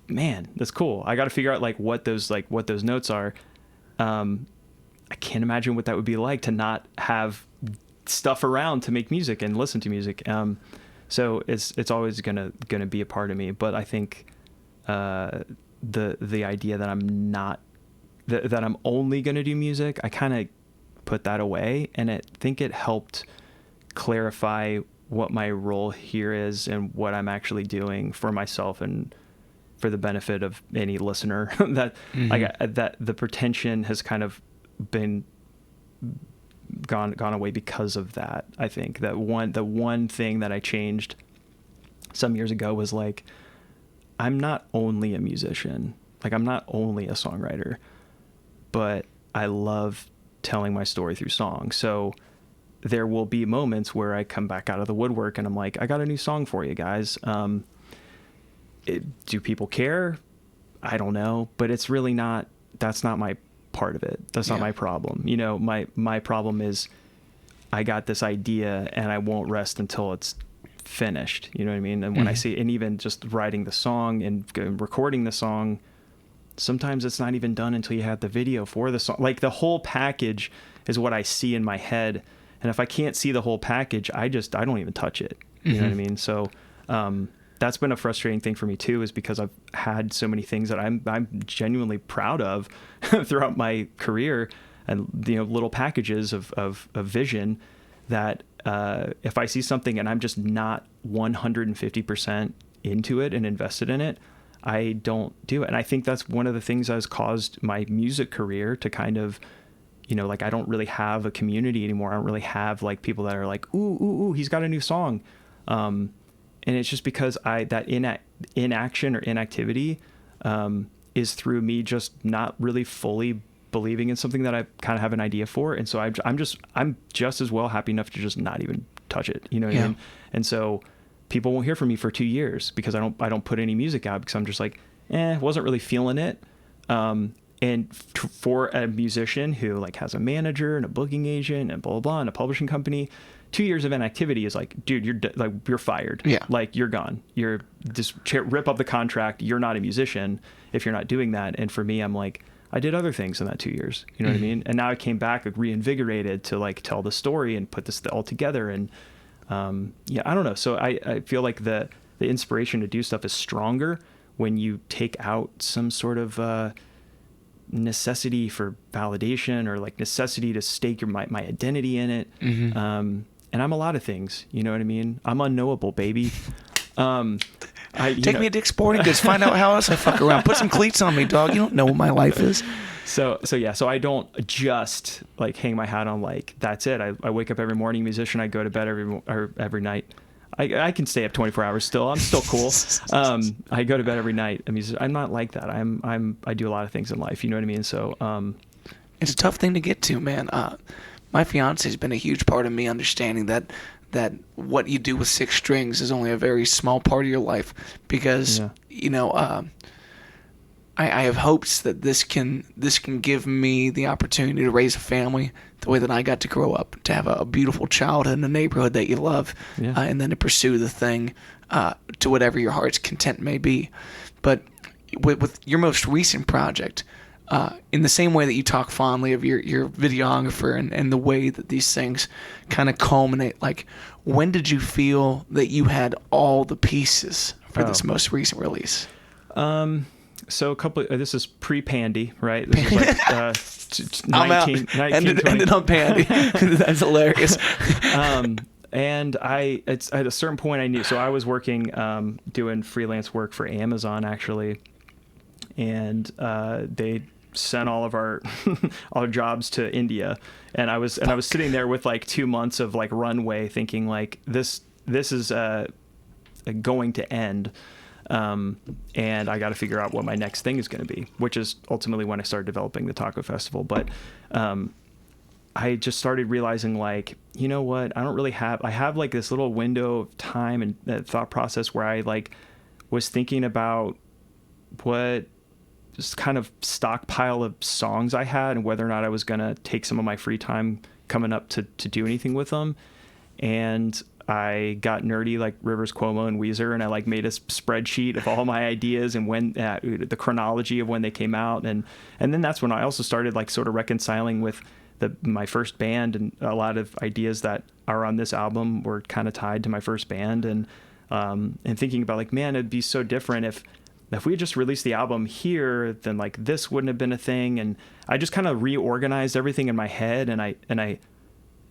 man, that's cool. I got to figure out what those notes are. I can't imagine what that would be like to not have stuff around to make music and listen to music. So it's always gonna be a part of me. But I think the idea that I'm not that I'm only gonna do music, I kind of put that away, and I think it helped clarify what my role here is and what I'm actually doing for myself and for the benefit of any listener. That that the pretension has kind of been gone away because of that. I think that the one thing that I changed some years ago was like, I'm not only a musician, like I'm not only a songwriter, but I love telling my story through song. So there will be moments where I come back out of the woodwork and I'm like, I got a new song for you guys. Do people care? I don't know, but it's really not, that's not my part of it. That's not my problem. My problem is I got this idea and I won't rest until it's finished. You know what I mean? And when I see, and even just writing the song and recording the song, sometimes it's not even done until you have the video for the song. Like the whole package is what I see in my head. And if I can't see the whole package, I don't even touch it. You know what I mean? So, that's been a frustrating thing for me too, is because I've had so many things that I'm genuinely proud of throughout my career, and little packages of vision that if I see something and I'm just not 150% into it and invested in it, I don't do it. And I think that's one of the things that has caused my music career to kind of, like I don't really have a community anymore. I don't really have like people that are like, ooh, he's got a new song. And it's just because that inaction or inactivity is through me just not really fully believing in something that I kind of have an idea for. And so I'm just as well happy enough to just not even touch it. You know what I mean? And so people won't hear from me for 2 years because I don't put any music out, because I'm just like, wasn't really feeling it. And for a musician who like has a manager and a booking agent and blah, blah, blah, and a publishing company, 2 years of inactivity is like, dude, you're fired. Yeah. Like, you're gone. You're just rip up the contract. You're not a musician if you're not doing that. And for me, I'm like, I did other things in that 2 years. You know what I mean? And now I came back like reinvigorated to like tell the story and put this all together. And yeah, I don't know. So I feel like the inspiration to do stuff is stronger when you take out some sort of necessity for validation or like necessity to stake my identity in it. And I'm a lot of things, you know what I mean? I'm unknowable, baby. Take me to Dick's Sporting Goods. Find out how else I fuck around. Put some cleats on me, dog. You don't know what my life is. So I don't just like hang my hat on like, that's it. I wake up every morning musician. I go to bed every night. I can stay up 24 hours still. I'm still cool. I go to bed every night. I'm not like that. I do a lot of things in life. You know what I mean? So it's a tough thing to get to, man. My fiance has been a huge part of me understanding that what you do with six strings is only a very small part of your life, because you know, I have hopes that this can give me the opportunity to raise a family the way that I got to grow up, to have a beautiful childhood in a neighborhood that you love, and then to pursue the thing to whatever your heart's content may be. But with your most recent project, in the same way that you talk fondly of your videographer and the way that these things kind of culminate, like, when did you feel that you had all the pieces for this most recent release? So this is pre-Pandy, right? This is like 19, ended on Pandy. That's hilarious. And it's at a certain point I knew. So I was working, doing freelance work for Amazon actually, and they sent all of our jobs to India, and I was sitting there with like 2 months of like runway, thinking like this is going to end. And I got to figure out what my next thing is going to be, which is ultimately when I started developing the Taco Festival. But I just started realizing, like, you know what, I have like this little window of time and thought process where I like was thinking about what just kind of stockpile of songs I had and whether or not I was going to take some of my free time coming up to do anything with them. And I got nerdy like Rivers Cuomo and Weezer, and I like made a spreadsheet of all my ideas and when the chronology of when they came out, and then that's when I also started like sort of reconciling with my first band, and a lot of ideas that are on this album were kind of tied to my first band, and thinking about like, man, it'd be so different if we had just released the album here, then like this wouldn't have been a thing. And I just kind of reorganized everything in my head, and I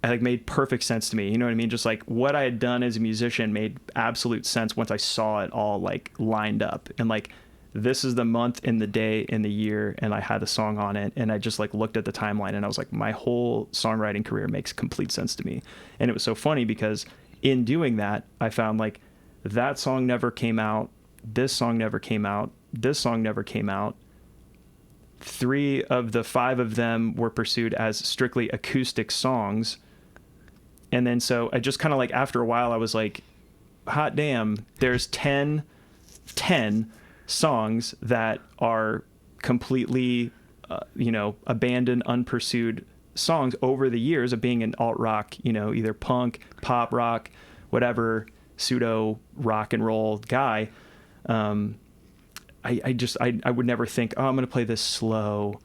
like made perfect sense to me. You know what I mean? Just like what I had done as a musician made absolute sense once I saw it all like lined up, and like this is the month and the day and the year, and I had a song on it, and I just like looked at the timeline and I was like, my whole songwriting career makes complete sense to me. And it was so funny because in doing that, I found like that song never came out, this song never came out, this song never came out. 3 of the 5 of them were pursued as strictly acoustic songs. And then so I just kind of like, after a while, I was like, hot damn, there's 10 songs that are completely, abandoned, unpursued songs over the years of being an alt rock, either punk, pop rock, whatever, pseudo rock and roll guy. I would never think, oh, I'm going to play this slow,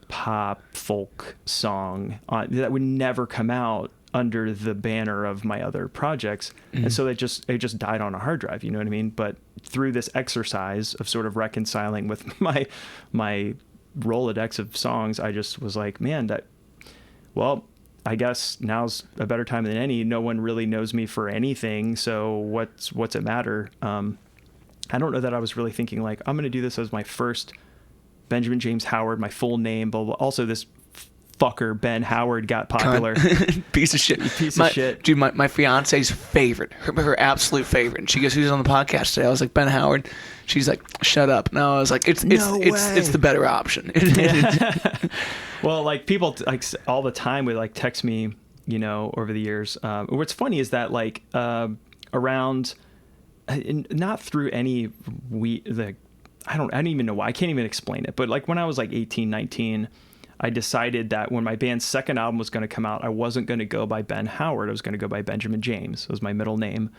pop folk song that would never come out under the banner of my other projects. Mm-hmm. And so it just died on a hard drive, you know what I mean? But through this exercise of sort of reconciling with my Rolodex of songs, I just was like, man, I guess now's a better time than any. No one really knows me for anything, so what's it matter? I don't know that I was really thinking like, I'm going to do this as my first Benjamin James Howard, my full name, but also this fucker Ben Howard got popular. Piece of shit. Dude, my fiance's favorite, her absolute favorite. And she goes, who's on the podcast today? I was like, Ben Howard. She's like, shut up. No, I was like, it's the better option. Well, like people like all the time would like text me, over the years. What's funny is that like around, not through any I don't even know why. I can't even explain it. But like when I was like 18, 19, I decided that when my band's second album was going to come out, I wasn't going to go by Ben Howard. I was going to go by Benjamin James. It was my middle name.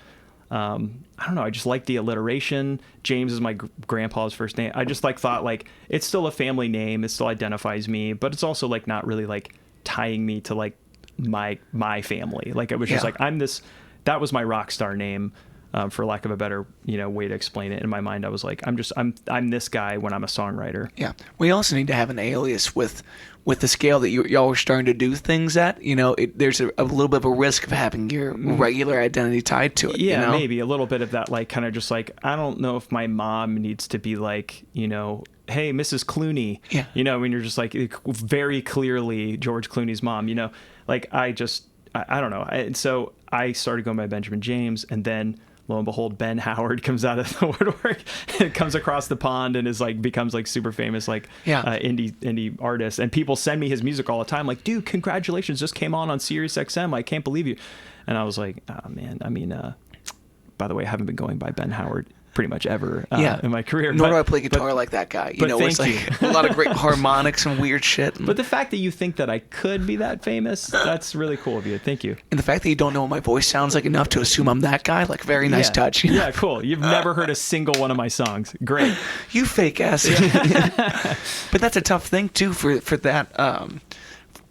I don't know. I just like the alliteration. James is my grandpa's first name. I just like thought like it's still a family name. It still identifies me, but it's also like not really like tying me to like my family. Like it was just like that was my rock star name. For lack of a better, way to explain it. In my mind, I was like, I'm this guy when I'm a songwriter. Yeah. We also need to have an alias with the scale that y'all are starting to do things at. There's a little bit of a risk of having your regular identity tied to it. Yeah, maybe a little bit of that, like kind of just like, I don't know if my mom needs to be like, hey, Mrs. Clooney. Yeah. When you're just like very clearly George Clooney's mom, like I don't know. And so I started going by Benjamin James, and then lo and behold, Ben Howard comes out of the woodwork and comes across the pond and is like becomes like super famous, like indie artist. And people send me his music all the time, like, dude, congratulations, just came on Sirius XM. I can't believe you. And I was like, oh man, I mean, by the way, I haven't been going by Ben Howard pretty much ever in my career. Nor do I play guitar like that guy. It's like a lot of great harmonics and weird shit. But the fact that you think that I could be that famous, that's really cool of you. Thank you. And the fact that you don't know what my voice sounds like enough to assume I'm that guy, like very nice touch. Yeah, cool. You've never heard a single one of my songs. Great. You fake ass. But that's a tough thing too for that.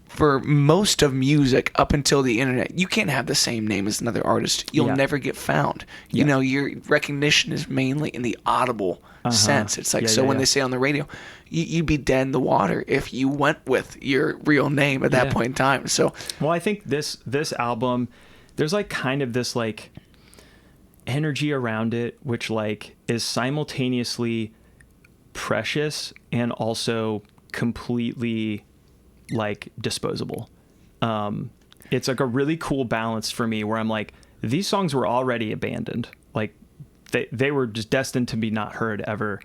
For most of music up until the internet, you can't have the same name as another artist. You'll never get found. Your recognition is mainly in the audible sense. It's like, when they say on the radio, you'd be dead in the water if you went with your real name at that point in time. So, well, I think this album, there's like kind of this like energy around it, which like is simultaneously precious and also completely like disposable. It's like a really cool balance for me where I'm like, these songs were already abandoned. Like they were just destined to be not heard ever.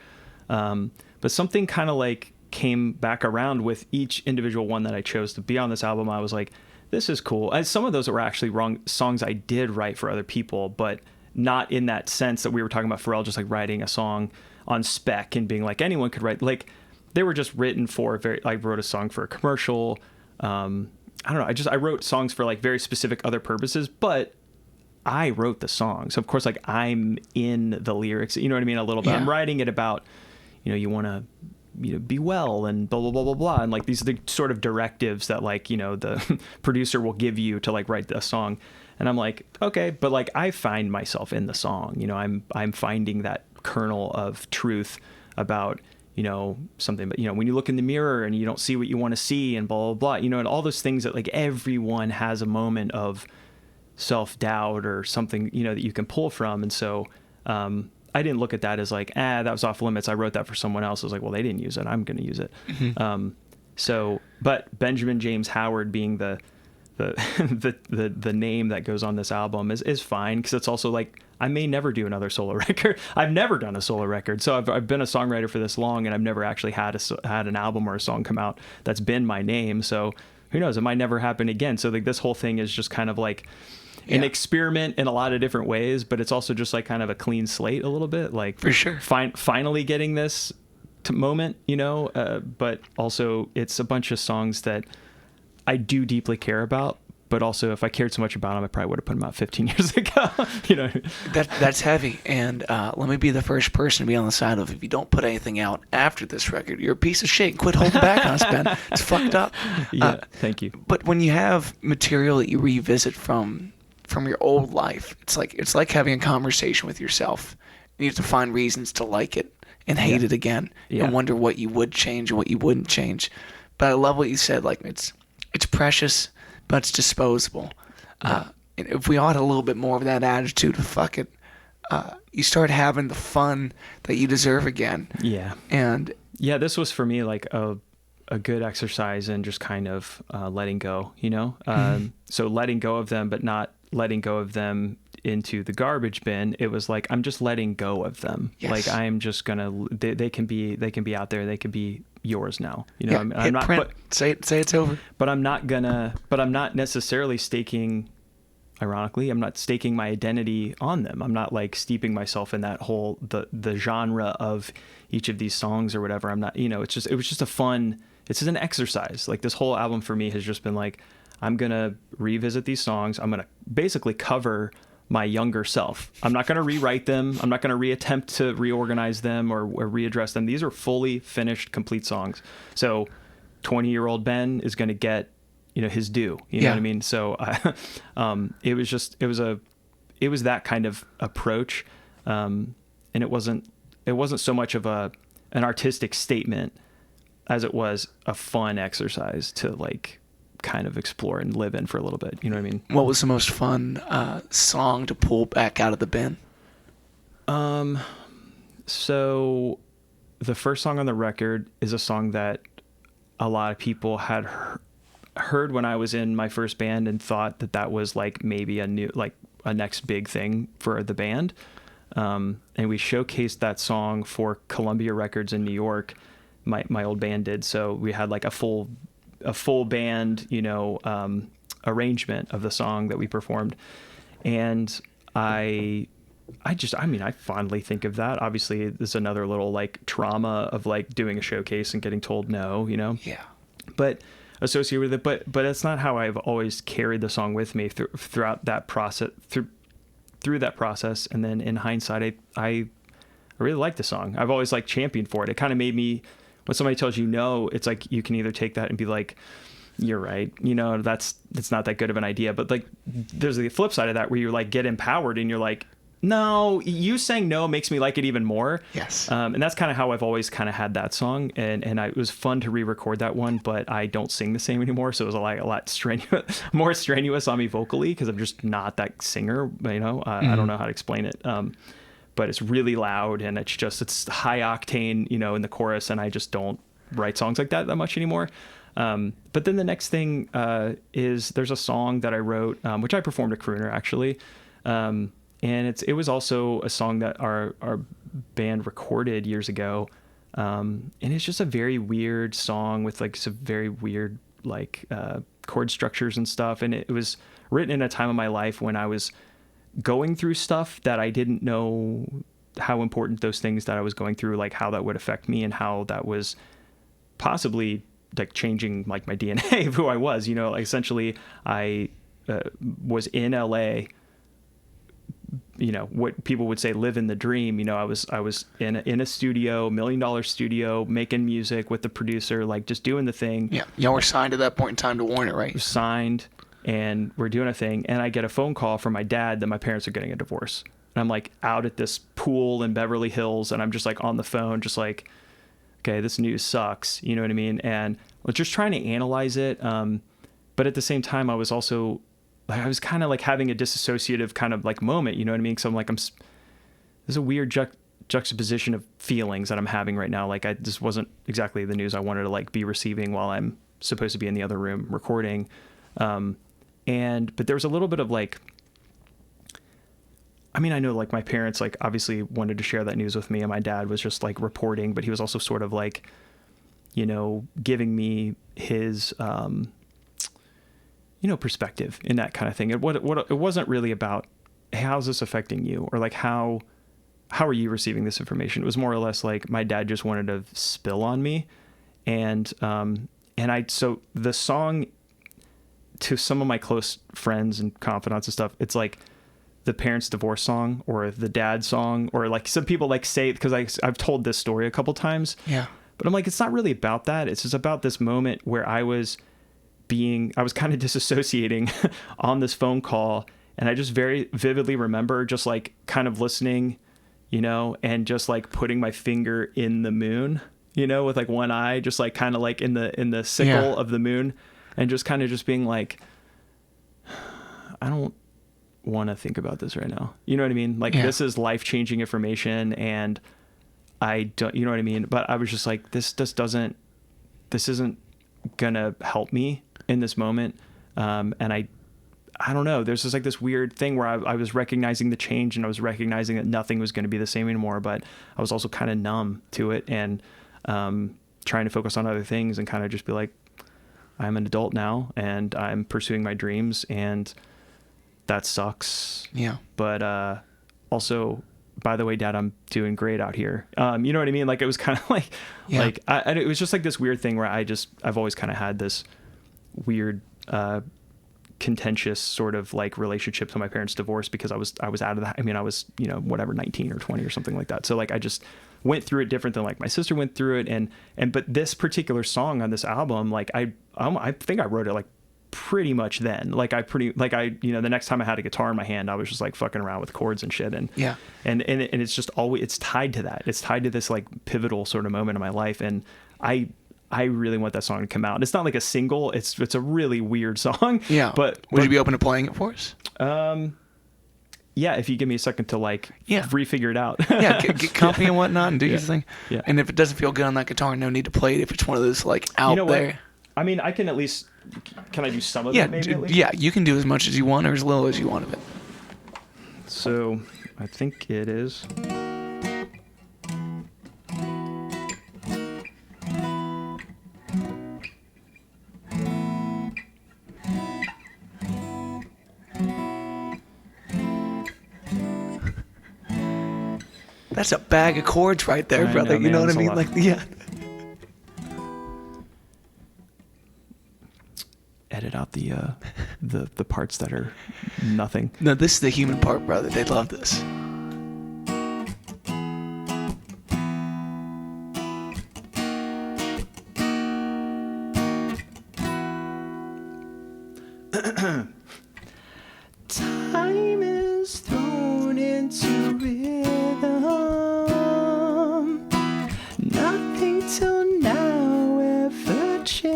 But something kind of like came back around with each individual one that I chose to be on this album. I was like, this is cool. And some of those were actually wrong songs I did write for other people, but not in that sense that we were talking about Pharrell just like writing a song on spec and being like, anyone could write. Like, they were just written for I wrote a song for a commercial. I don't know. I wrote songs for like very specific other purposes, but I wrote the song. So of course, like I'm in the lyrics, you know what I mean? A little bit. I'm writing it about, you want to, be well and blah, blah, blah, blah, blah. And like, these are the sort of directives that like, the producer will give you to like write a song. And I'm like, okay, but like, I find myself in the song, I'm finding that kernel of truth about, something, but when you look in the mirror and you don't see what you want to see and blah, blah, blah, and all those things that like everyone has a moment of self-doubt or something, that you can pull from. And so, I didn't look at that as like, that was off limits. I wrote that for someone else. I was like, well, they didn't use it. I'm going to use it. Mm-hmm. But Benjamin James Howard being the name that goes on this album is fine. 'Cause it's also like, I may never do another solo record. I've never done a solo record. So I've been a songwriter for this long and I've never actually had an album or a song come out that's been my name. So who knows? It might never happen again. So like this whole thing is just kind of like an experiment in a lot of different ways, but it's also just like kind of a clean slate a little bit. Like for sure, finally getting this moment, but also it's a bunch of songs that I do deeply care about. But also, if I cared so much about them, I probably would have put them out 15 years ago. That's heavy. And let me be the first person to be on the side of, if you don't put anything out after this record, you're a piece of shit. Quit holding back on us, Ben. It's fucked up. Yeah, thank you. But when you have material that you revisit from your old life, it's like having a conversation with yourself. You have to find reasons to like it and hate it again, and wonder what you would change and what you wouldn't change. But I love what you said. Like it's precious, but it's disposable. If we all had a little bit more of that attitude of fuck it, you start having the fun that you deserve again. Yeah. And this was for me like a good exercise in just kind of letting go, So letting go of them, but not letting go of them into the garbage bin. It was like, I'm just letting go of them. Yes. Like I'm just gonna, they can be out there. They can be yours now. I'm not, print. Say it's over. But I'm not necessarily staking, ironically, I'm not staking my identity on them. I'm not like steeping myself in that whole, the genre of each of these songs or whatever. I'm not, it was just a fun it's an exercise. Like this whole album for me has just been like, I'm going to revisit these songs. I'm going to basically cover my younger self. I'm not going to rewrite them. I'm not going to reattempt to reorganize them or readdress them. These are fully finished, complete songs. So 20-year-old Ben is going to get, his due, you know what I mean? So it was that kind of approach. And it wasn't so much of an artistic statement as it was a fun exercise to like kind of explore and live in for a little bit. You know what I mean? What was the most fun song to pull back out of the bin? So the first song on the record is a song that a lot of people had heard when I was in my first band and thought that was like maybe a next big thing for the band. And we showcased that song for Columbia Records in New York. My old band did. So we had like a full band, arrangement of the song that we performed. And I fondly think of that. Obviously there's another little like trauma of like doing a showcase and getting told no, Yeah. but associated with it. But it's not how I've always carried the song with me throughout that process, through that process. And then in hindsight, I really like the song. I've always like championed for it. It kind of made me, when somebody tells you no, it's like, you can either take that and be like, you're right. It's not that good of an idea. But like, there's the flip side of that where you like get empowered and you're like, no, you saying no makes me like it even more. Yes. And that's kind of how I've always kind of had that song. And it was fun to re-record that one, but I don't sing the same anymore. So it was a lot strenuous, more strenuous on me vocally because I'm just not that singer, I don't know how to explain it. But it's really loud and it's high octane, in the chorus. And I just don't write songs like that much anymore. But then the next thing is there's a song that I wrote, which I performed a crooner actually. And it was also a song that our band recorded years ago. And it's just a very weird song with like some very weird like chord structures and stuff. And it was written in a time of my life when I was going through stuff that I didn't know how important those things that I was going through, like how that would affect me and how that was possibly like changing like my DNA of who I was, like essentially I was in LA, what people would say, living the dream. I was in a studio, $1 million studio, making music with the producer, like just doing the thing. Yeah. Y'all were signed at that point in time to Warner, right? Signed. And we're doing a thing, and I get a phone call from my dad that my parents are getting a divorce. And I'm like out at this pool in Beverly Hills, and I'm just like on the phone, just like, okay, this news sucks. You know what I mean? And I was just trying to analyze it. But at the same time, I was also like, I was kind of like having a disassociative kind of like moment, you know what I mean? So I'm like, there's a weird juxtaposition of feelings that I'm having right now. Like this wasn't exactly the news I wanted to like be receiving while I'm supposed to be in the other room recording. But there was a little bit of like, I know like my parents like obviously wanted to share that news with me, and my dad was just like reporting, but he was also sort of like, giving me his, perspective in that kind of thing. It wasn't really about, hey, how's this affecting you? Or like, how are you receiving this information? It was more or less like my dad just wanted to spill on me. So the song, to some of my close friends and confidants and stuff, it's like the parents' divorce song or the dad song, or like some people like say, because I've told this story a couple times. Yeah. But I'm like, it's not really about that. It's just about this moment where I was kind of disassociating on this phone call. And I just very vividly remember just like kind of listening, and just like putting my finger in the moon, with like one eye, just like kind of like in the sickle of the moon. And just kind of just being like, I don't want to think about this right now. You know what I mean? Like this is life-changing information, and I don't, you know what I mean? But I was just like, this isn't gonna help me in this moment. And I don't know. There's just like this weird thing where I was recognizing the change, and I was recognizing that nothing was going to be the same anymore. But I was also kind of numb to it, and trying to focus on other things and kind of just be like, I'm an adult now, and I'm pursuing my dreams, and that sucks. Yeah. But also by the way, Dad, I'm doing great out here. You know what I mean? Like, it was kind of like, it was just like this weird thing where I've always kind of had this weird, contentious sort of like relationship to my parents' divorce, because I was out of that. I mean, I was, you know, whatever, 19 or 20 or something like that. So like, I just went through it different than like my sister went through it. But this particular song on this album, like I think I wrote it like pretty much then. You know, the next time I had a guitar in my hand, I was just like fucking around with chords and shit. And it's just always, it's tied to that. It's tied to this like pivotal sort of moment in my life. And I really want that song to come out. It's not like a single. It's a really weird song. Yeah. But would you be open to playing it for us? Yeah, if you give me a second to like refigure it out. Get comfy and whatnot and do your thing. Yeah. And if it doesn't feel good on that guitar, no need to play it if it's one of those like out there. What? I mean, I can at least, can I do some of it maybe at least? Yeah, you can do as much as you want or as little as you want of it. So, I think it is... That's a bag of chords right there, brother. You know what I mean? Like, yeah. Edit out the parts that are nothing. No, this is the human part, brother. They love this. Time is thrown into rhythm. Nothing till now ever changed.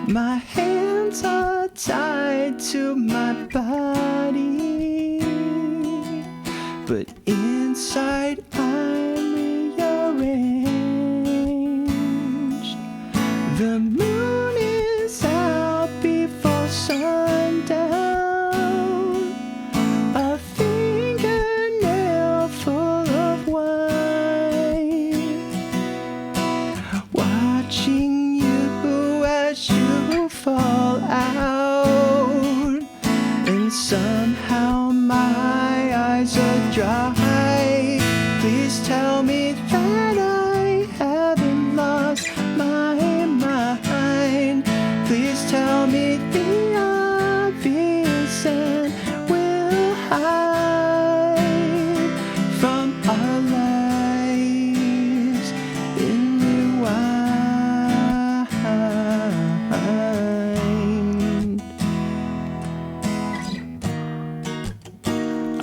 My hands are tied to my body, but inside I'm rearranged. The moon is out before sundown, a fingernail full of wine, watching you as you fall out, and somehow my eyes are dry. Please tell me that I haven't lost my mind. Please tell me the obvious and we'll hide from our lives in rewind.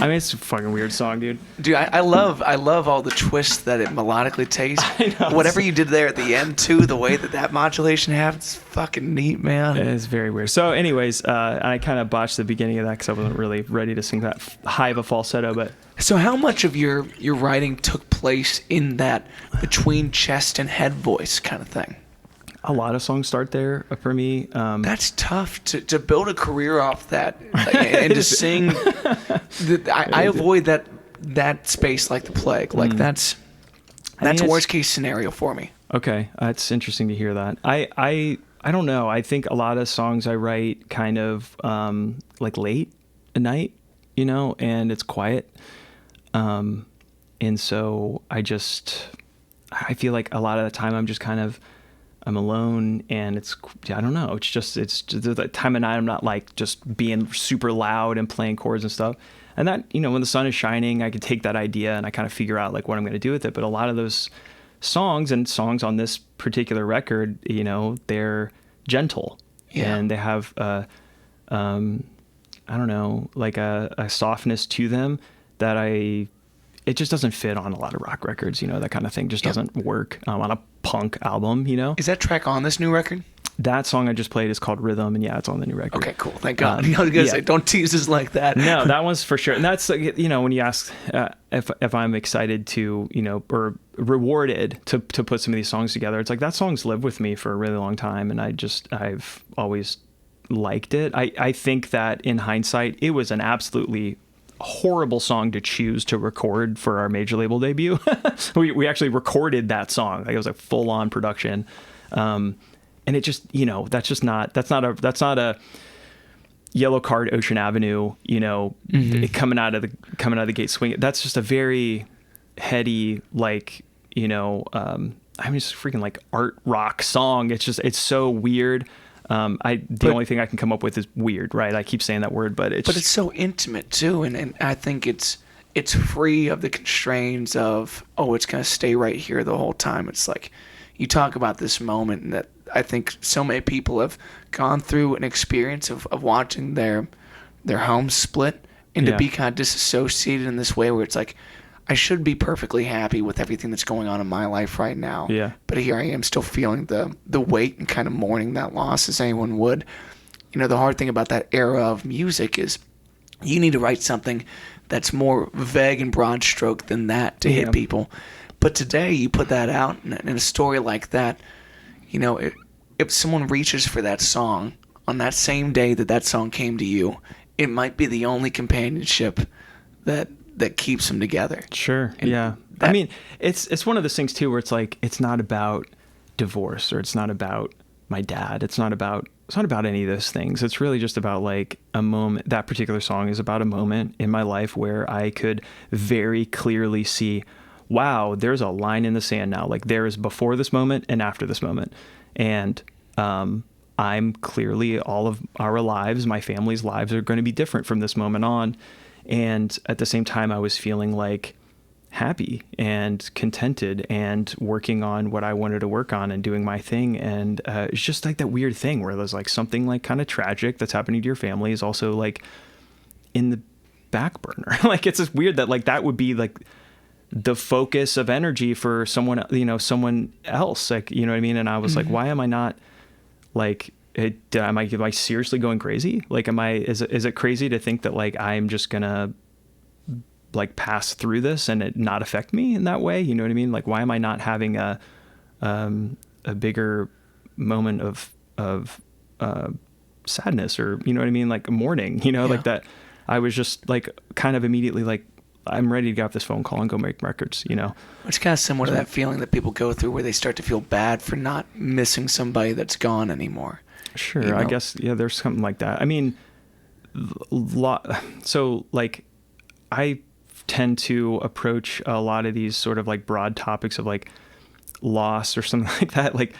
I mean, it's a fucking weird song, dude. Dude, I love all the twists that it melodically takes. I know. Whatever you did there at the end too, the way that modulation happens, it's fucking neat, man. It's very weird. So anyways, I kind of botched the beginning of that because I wasn't really ready to sing that high of a falsetto. But So how much of your writing took place in that between chest and head voice kind of thing? a lot of songs start there for me. That's tough to build a career off that and to sing. I avoid that space like the plague. Like that's worst case scenario for me. Okay, that's interesting to hear that. I don't know. I think a lot of songs I write kind of like late at night, and it's quiet. And so I feel like a lot of the time I'm alone, and I don't know. It's just the time of night I'm not like just being super loud and playing chords and stuff. And that, when the sun is shining, I can take that idea and I kind of figure out like what I'm going to do with it. But a lot of those songs on this particular record, they're gentle, and they have, I don't know, like a softness to them that it just doesn't fit on a lot of rock records, that kind of thing just doesn't work on a punk album, Is that track on this new record? That song I just played is called Rhythm, and it's on the new record. Okay, cool. Thank God. I was going to say, don't tease us like that. No, that one's for sure. And that's, when you ask if I'm excited to, or rewarded to put some of these songs together, it's like that song's lived with me for a really long time, and I've always liked it. I think that in hindsight, it was an absolutely horrible song to choose to record for our major label debut. we actually recorded that song. Like it was a full on production. And it just, that's not a Yellow Card, Ocean Avenue, coming out of the gate swing. That's just a very heady, like, just freaking like art rock song. It's so weird. The only thing I can come up with is weird, right? I keep saying that word, but it's so intimate too, and I think it's free of the constraints of, it's gonna stay right here the whole time. It's like you talk about this moment that I think so many people have gone through an experience of watching their homes split, and to be kind of disassociated in this way where it's like, I should be perfectly happy with everything that's going on in my life right now. Yeah. But here I am still feeling the weight and kind of mourning that loss as anyone would. The hard thing about that era of music is you need to write something that's more vague and broad stroke than that to hit people. But today you put that out in a story like that, if someone reaches for that song on that same day that song came to you, it might be the only companionship that keeps them together. Sure. Yeah. I mean, it's one of those things too, where it's like, it's not about divorce, or it's not about my dad. It's not about any of those things. It's really just about like a moment. That particular song is about a moment in my life where I could very clearly see, wow, there's a line in the sand now. Like there is before this moment and after this moment. And, I'm clearly, all of our lives, my family's lives, are going to be different from this moment on. And at the same time, I was feeling like happy and contented and working on what I wanted to work on and doing my thing. And it's just like that weird thing where there's like something like kind of tragic that's happening to your family is also like in the back burner. Like it's just weird that like that would be like the focus of energy for someone, someone else. Like, you know what I mean? And I was like, why am I not like, am I seriously going crazy? Like, is it crazy to think that like, I'm just gonna like pass through this and it not affect me in that way? You know what I mean? Like, why am I not having a bigger moment of sadness, or, you know what I mean? Like mourning, like that. I was just like, kind of immediately like, I'm ready to get off this phone call and go make records, It's kind of similar to that feeling that people go through where they start to feel bad for not missing somebody that's gone anymore. Sure. I guess, there's something like that. I mean, so like I tend to approach a lot of these sort of like broad topics of like loss or something like that. Like,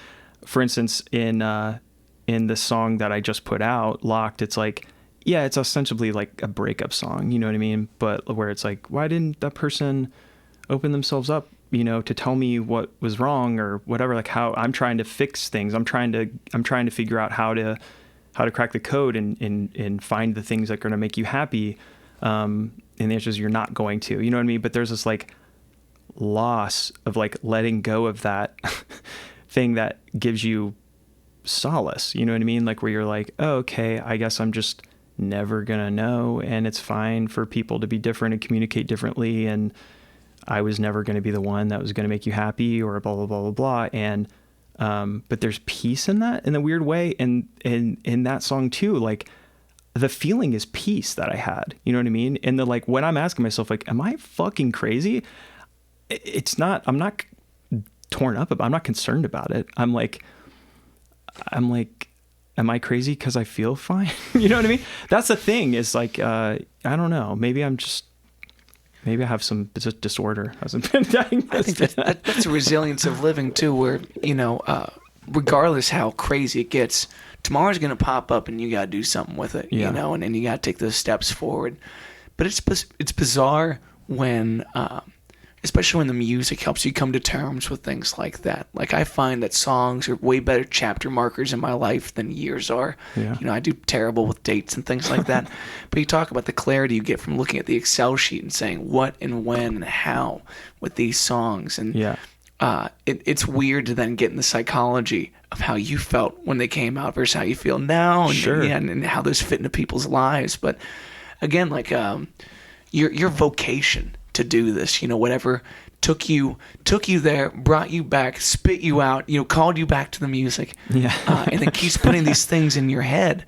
for instance, in the song that I just put out, Locked, it's like, yeah, it's ostensibly like a breakup song, you know what I mean? But where it's like, why didn't that person open themselves up, to tell me what was wrong or whatever? Like how I'm trying to fix things. I'm trying to figure out how to crack the code and find the things that are going to make you happy. And the answer is you're not going to, you know what I mean? But there's this like loss of like letting go of that thing that gives you solace, you know what I mean? Like where you're like, oh, okay, I guess I'm just never gonna know, and it's fine for people to be different and communicate differently, and I was never going to be the one that was going to make you happy, or blah blah blah blah blah. And but there's peace in that, in a weird way, and in that song too, like the feeling is peace that I had, you know what I mean? And the like when I'm asking myself like, am I fucking crazy? It's not. I'm not torn up about. I'm not concerned about it. I'm like am I crazy because I feel fine? You know what I mean? That's the thing, is like, I don't know. Maybe I have some disorder. Hasn't been diagnosed. I think that's a resilience of living too, where, regardless how crazy it gets, tomorrow's going to pop up and you got to do something with it, and you got to take those steps forward. But it's bizarre when, especially when the music helps you come to terms with things like that. Like I find that songs are way better chapter markers in my life than years are. Yeah. I do terrible with dates and things like that. But you talk about the clarity you get from looking at the Excel sheet and saying what and when and how with these songs. And it's weird to then get in the psychology of how you felt when they came out versus how you feel now, and, sure. and how those fit into people's lives. But again, like your vocation to do this, whatever took you there, brought you back, spit you out, called you back to the music, and then keeps putting these things in your head.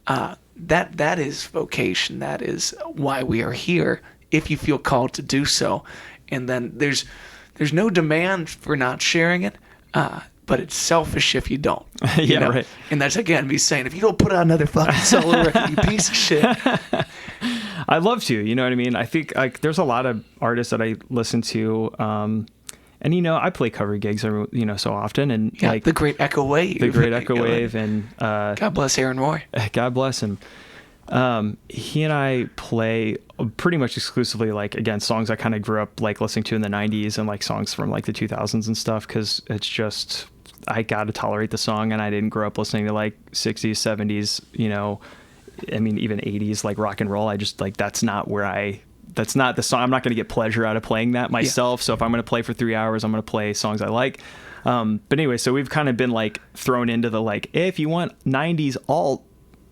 That is vocation. That is why we are here, if you feel called to do so. And then there's no demand for not sharing it. but it's selfish if you don't. Yeah, right. And that's again me saying, if you don't put out another fucking solo record, you piece of shit. I'd love to, you know what I mean? I think like there's a lot of artists that I listen to, and I play cover gigs, so often, and Yeah, like the great Echo Wave. And God bless Aaron Roy. God bless him. He and I play pretty much exclusively, like, again, songs I kind of grew up like listening to in the 90s and like songs from like the 2000s and stuff, because it's just, I gotta tolerate the song, and I didn't grow up listening to like 60s, 70s, I mean, even 80s, like rock and roll. I just like, that's not the song. I'm not going to get pleasure out of playing that myself. Yeah. So if I'm going to play for 3 hours, I'm going to play songs I like. But anyway, so we've kind of been like thrown into the like, hey, if you want 90s alt,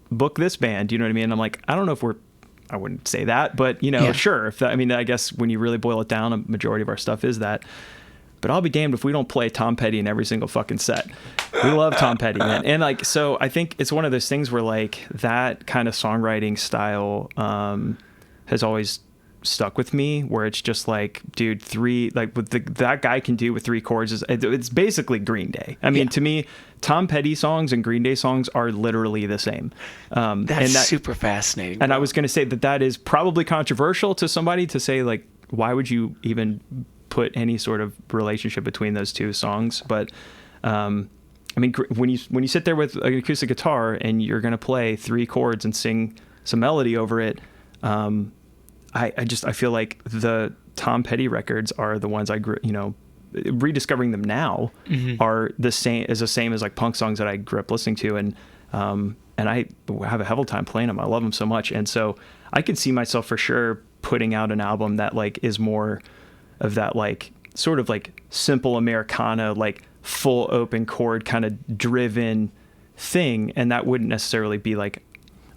book this band. You know what I mean? I'm like, I don't know if I wouldn't say that, but sure. If that, I mean, I guess when you really boil it down, a majority of our stuff is that. But I'll be damned if we don't play Tom Petty in every single fucking set. We love Tom Petty, man. And like, so I think it's one of those things where like that kind of songwriting style has always stuck with me, where it's just like, dude, that guy can do with 3 chords it's basically Green Day. I mean, to me, Tom Petty songs and Green Day songs are literally the same. That's super fascinating. And bro. I was going to say that is probably controversial to somebody to say, like, why would you even put any sort of relationship between those two songs? But I mean, when you sit there with an acoustic guitar and you're going to play 3 chords and sing some melody over it, I feel like the Tom Petty records are the ones I grew, rediscovering them now are the same as like punk songs that I grew up listening to. And I have a hell of a time playing them. I love them so much. And so I could see myself for sure putting out an album that like is more of that, like sort of like simple Americana, like full open chord kind of driven thing. And that wouldn't necessarily be like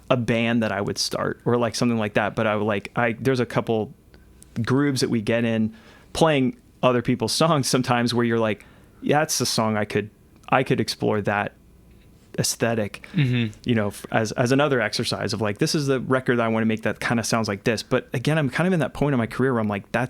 a band that I would start or like something like that. But I would there's a couple grooves that we get in playing other people's songs sometimes where you're like, yeah, that's a song I could explore that aesthetic, as another exercise of like, this is the record that I want to make that kind of sounds like this. But again, I'm kind of in that point in my career where I'm like, I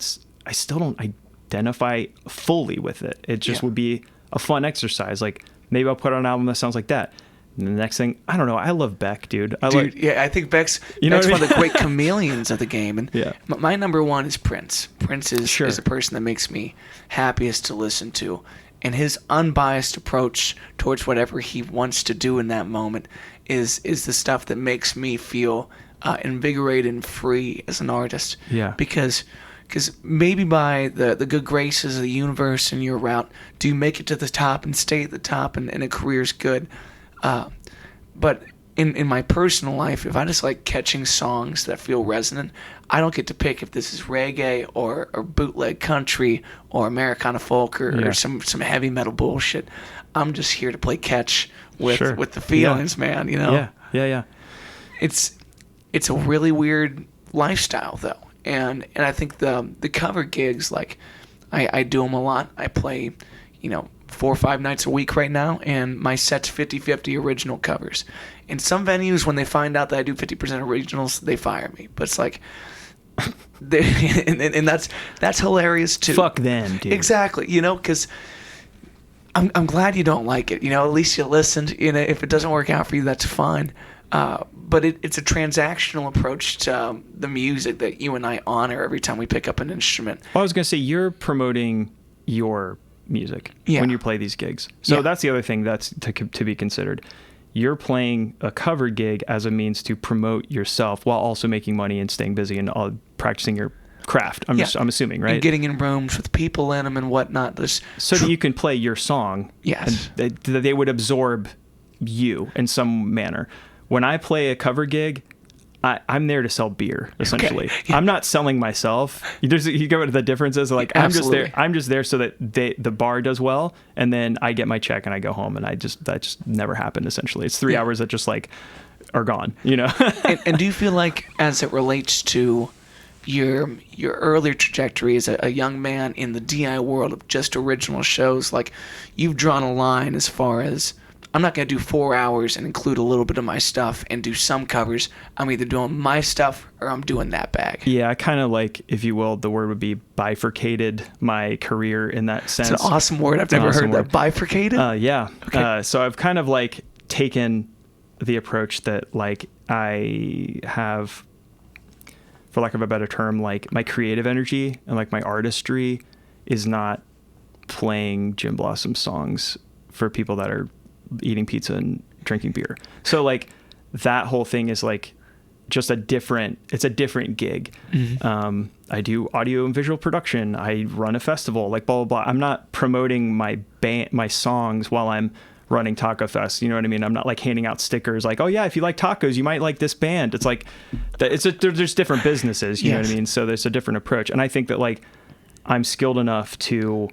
still don't identify fully with it. It just would be a fun exercise. Like maybe I'll put out an album that sounds like that. And the next thing, I don't know. I love Beck, dude. I think Beck's one of the great chameleons of the game. And my number one is Prince. Prince is a person that makes me happiest to listen to. And his unbiased approach towards whatever he wants to do in that moment is the stuff that makes me feel invigorated and free as an artist. Yeah. Because maybe by the good graces of the universe and your route, do you make it to the top and stay at the top and a career's good. But in my personal life, if I just like catching songs that feel resonant, I don't get to pick if this is reggae or bootleg country or Americana folk or some heavy metal bullshit. I'm just here to play catch with the feelings, man. Yeah. It's a really weird lifestyle though, and I think the cover gigs, like I do them a lot. I play, 4 or 5 nights a week right now, and my set's 50-50 original covers. In some venues, when they find out that I do 50% originals, they fire me. But it's like, and that's hilarious too. Fuck them, dude. Exactly, because I'm glad you don't like it. At least you listened. If it doesn't work out for you, that's fine. But it's a transactional approach to the music that you and I honor every time we pick up an instrument. Well, I was gonna say you're promoting your music when you play these gigs. So that's the other thing that's to be considered. You're playing a cover gig as a means to promote yourself while also making money and staying busy and practicing your craft. I'm assuming, right? And getting in rooms with people in them and whatnot. So that you can play your song. Yes. And they would absorb you in some manner. When I play a cover gig, I'm there to sell beer, essentially. Okay. I'm not selling myself. You get what the difference is? Like, Absolutely. I'm just there so that the bar does well, and then I get my check and I go home, and that just never happened, essentially. It's 3 hours that just like are gone, and do you feel like, as it relates to your earlier trajectory as a young man in the DI world of just original shows, like you've drawn a line as far as I'm not going to do 4 hours and include a little bit of my stuff and do some covers. I'm either doing my stuff or I'm doing that bag. Yeah, I kind of like, if you will, the word would be bifurcated my career in that sense. It's an awesome word. I've never heard that. Bifurcated? Yeah. Okay. So I've kind of like taken the approach that like I have, for lack of a better term, like my creative energy and like my artistry is not playing Jim Blossom songs for people that are eating pizza and drinking beer. So like that whole thing is like just it's a different gig. Mm-hmm. I do audio and visual production. I run a festival, like blah, blah, blah. I'm not promoting my songs while I'm running Taco Fest. You know what I mean? I'm not like handing out stickers like, oh yeah, if you like tacos, you might like this band. It's like, there's different businesses, you know what I mean? So there's a different approach. And I think that like I'm skilled enough to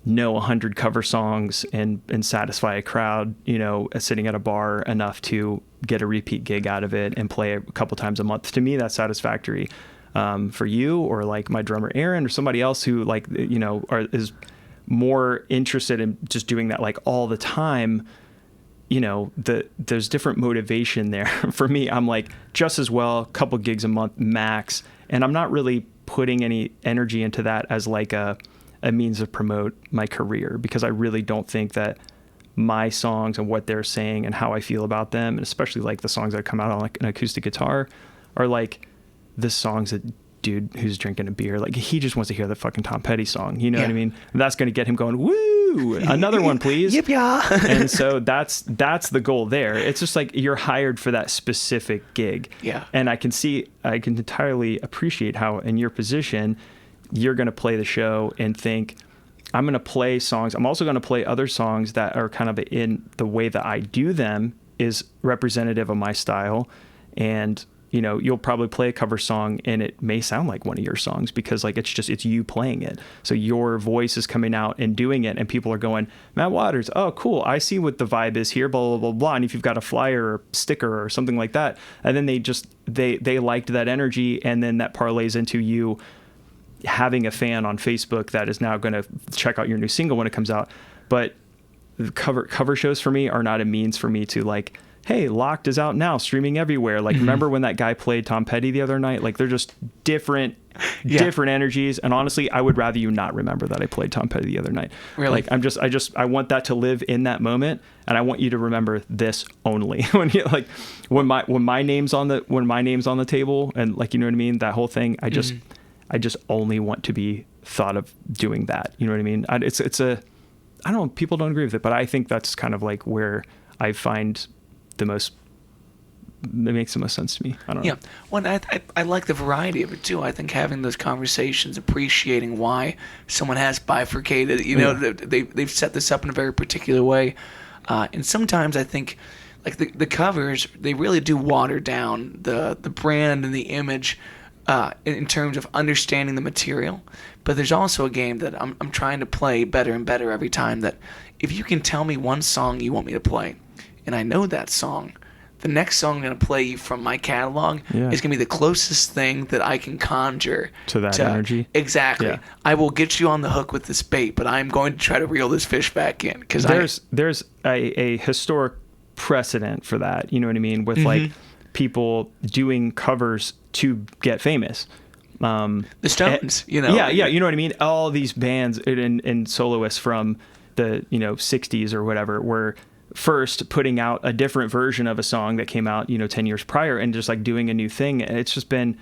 know 100 cover songs and satisfy a crowd, you know, sitting at a bar enough to get a repeat gig out of it and play a couple times a month. To me, that's satisfactory. For you or like my drummer Aaron or somebody else who like, you know, is more interested in just doing that like all the time, you know, there's different motivation there. For me, I'm like just as well, a couple gigs a month max, and I'm not really putting any energy into that as like a means to promote my career, because I really don't think that my songs and what they're saying and how I feel about them, and especially like the songs that come out on like an acoustic guitar, are like the songs that dude who's drinking a beer, like he just wants to hear the fucking Tom Petty song, you know what I mean? And that's going to get him going, woo, another one please. Yip ya. And so that's the goal there. It's just like you're hired for that specific gig. Yeah. And I can entirely appreciate how in your position you're going to play the show and think, I'm going to play songs. I'm also going to play other songs that are kind of in the way that I do them is representative of my style. And you know, you'll probably play a cover song and it may sound like one of your songs because like it's you playing it. So your voice is coming out and doing it, and people are going, Matt Waters, oh cool, I see what the vibe is here, blah blah blah blah. And if you've got a flyer or sticker or something like that, and then they liked that energy, and then that parlays into you having a fan on Facebook that is now going to check out your new single when it comes out. But cover shows for me are not a means for me to like, hey, Locked is out now, streaming everywhere. Like, remember when that guy played Tom Petty the other night? Like, they're just different energies. And honestly, I would rather you not remember that I played Tom Petty the other night. Really? Like, I want that to live in that moment, and I want you to remember this only. when my name's on the table, and like, you know what I mean? That whole thing, I just only want to be thought of doing that. You know what I mean? I don't know, people don't agree with it, but I think that's kind of like where I find that makes the most sense to me. I don't know. Yeah. Well, I like the variety of it too. I think having those conversations, appreciating why someone has bifurcated, you know, they've set this up in a very particular way. And sometimes I think like the covers, they really do water down the brand and the image in terms of understanding the material. But there's also a game that I'm trying to play better and better every time, that if you can tell me one song you want me to play, and I know that song, the next song I'm going to play you from my catalog is going to be the closest thing that I can conjure to that energy. Exactly. Yeah. I will get you on the hook with this bait, but I'm going to try to reel this fish back in. Because there's a historic precedent for that, you know what I mean, with like people doing covers to get famous. The Stones, you know. Yeah, you know what I mean? All these bands and soloists from the, 60s or whatever were first putting out a different version of a song that came out 10 years prior and just like doing a new thing. And it's just been,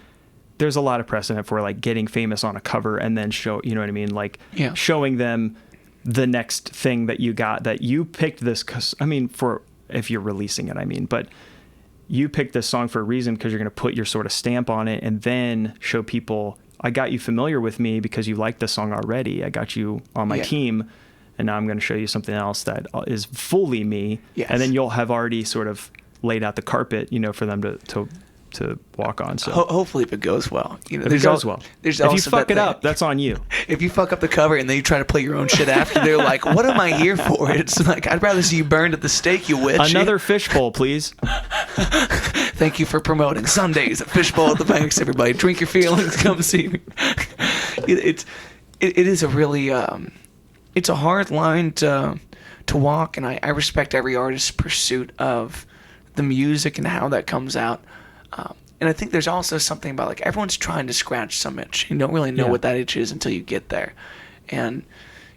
there's a lot of precedent for like getting famous on a cover and then showing them the next thing that you got, that you picked this, cause for if you're releasing it, but you picked this song for a reason, because you're going to put your sort of stamp on it and then show people, I got you familiar with me because you like the song already. I got you on my team. And now I'm going to show you something else that is fully me. Yes. And then you'll have already sort of laid out the carpet, for them to walk on. So hopefully if it goes well. If it goes well. If you fuck it up, that's on you. If you fuck up the cover and then you try to play your own shit after, they're like, what am I here for? It's like, I'd rather see you burned at the stake, you witch. Another fishbowl, please. Thank you for promoting Sundays at Fishbowl at the Banks, everybody. Drink your feelings, come see me. It is a really... it's a hard line to to walk, and I respect every artist's pursuit of the music and how that comes out. And I think there's also something about, like, everyone's trying to scratch some itch. You don't really know what that itch is until you get there. And,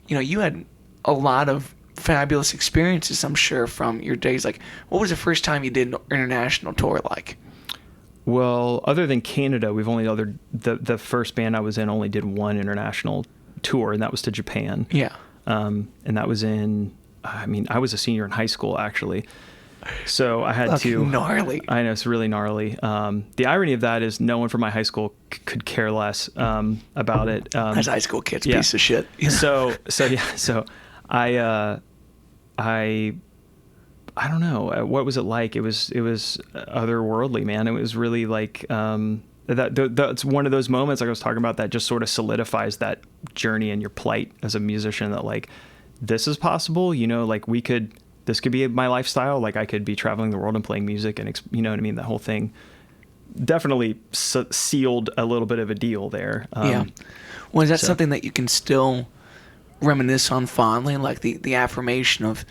you had a lot of fabulous experiences, I'm sure, from your days. Like, what was the first time you did an international tour like? Well, other than Canada, the first band I was in only did one international tour, and that was to Japan. Yeah. And that was I was a senior in high school, actually. So I had to... Gnarly. I know, it's really gnarly. The irony of that is no one from my high school could care less about it. As high school kids, piece of shit. So I don't know. What was it like? It was otherworldly, man. It was really like that's one of those moments, like I was talking about, that just sort of solidifies that journey and your plight as a musician, that like, this is possible, like this could be my lifestyle. Like, I could be traveling the world and playing music, and you know what I mean? The whole thing definitely sealed a little bit of a deal there. Yeah. Well, is that something that you can still reminisce on fondly? Like the affirmation of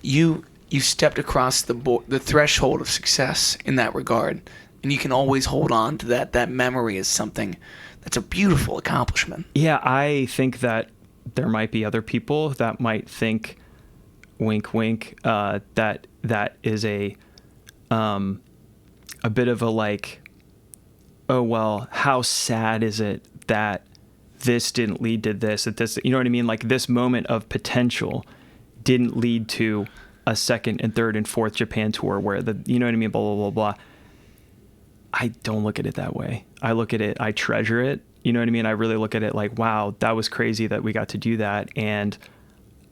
you stepped across the threshold of success in that regard, and you can always hold on to that memory as something that's a beautiful accomplishment. Yeah, I think that there might be other people that might think, wink, wink, that is a bit of a like, oh, well, how sad is it that this didn't lead to this, that this, you know what I mean? Like, this moment of potential didn't lead to a second and third and fourth Japan tour where you know what I mean? Blah, blah, blah, blah. I don't look at it that way. I look at it, I treasure it. You know what I mean? I really look at it like, wow, that was crazy that we got to do that. And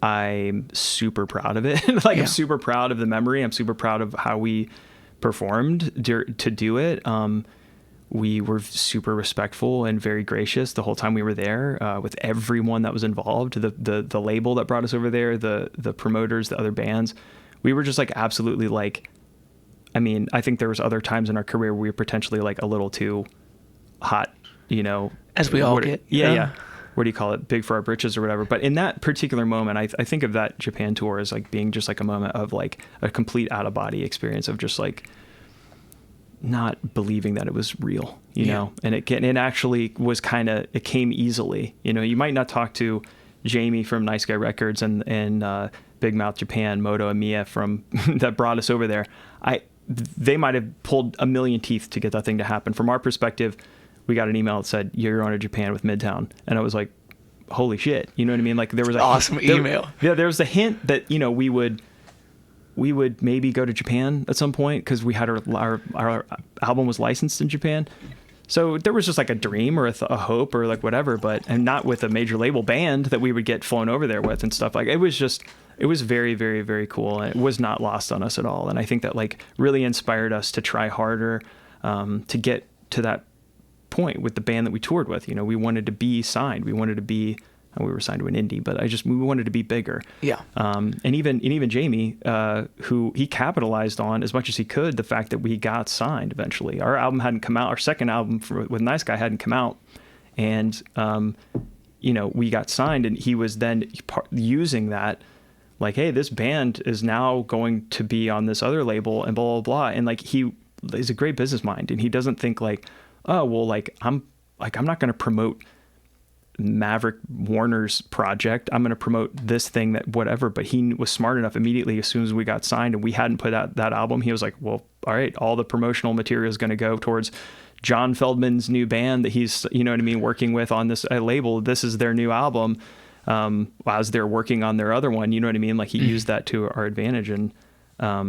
I'm super proud of it. I'm super proud of the memory. I'm super proud of how we performed to do it. We were super respectful and very gracious the whole time we were there, with everyone that was involved, the label that brought us over there, the promoters, the other bands. We were just like, absolutely, like, I think there was other times in our career where we were potentially like a little too hot, as we all get. Yeah. What do you call it? Big for our britches or whatever. But in that particular moment, I think of that Japan tour as like being just like a moment of like a complete out of body experience of just like not believing that it was real, you know? And it actually was it came easily, you might not talk to Jamie from Nice Guy Records and Big Mouth Japan, Moto and Mia from that brought us over there. They might have pulled a million teeth to get that thing to happen. From our perspective, we got an email that said, you're on to Japan with Midtown. And I was like, holy shit. You know what I mean? Like, there was an awesome email. There was a hint that, we would maybe go to Japan at some point, because we had our album was licensed in Japan. So there was just like a dream or a hope or like whatever, and not with a major label band that we would get flown over there with and stuff. Like, it was very, very, very cool. And it was not lost on us at all. And I think that like really inspired us to try harder, to get to that point with the band that we toured with. We wanted to be signed. We wanted to be, we were signed to an indie, but we wanted to be bigger. Yeah. And even Jamie, who he capitalized on as much as he could, the fact that we got signed eventually. Our album hadn't come out. Our second album with Nice Guy hadn't come out. And, we got signed, and he was then using that, like, hey, this band is now going to be on this other label and blah, blah, blah. And like, he is a great business mind, and he doesn't think like, oh, well, like, I'm not going to promote Maverick Warner's project. I'm going to promote this thing, that whatever. But he was smart enough immediately, as soon as we got signed and we hadn't put out that album, he was like, well, all right, all the promotional material is going to go towards John Feldman's new band that he's, working with on this label. This is their new album. As they're working on their other one, Like, he used that to our advantage. And I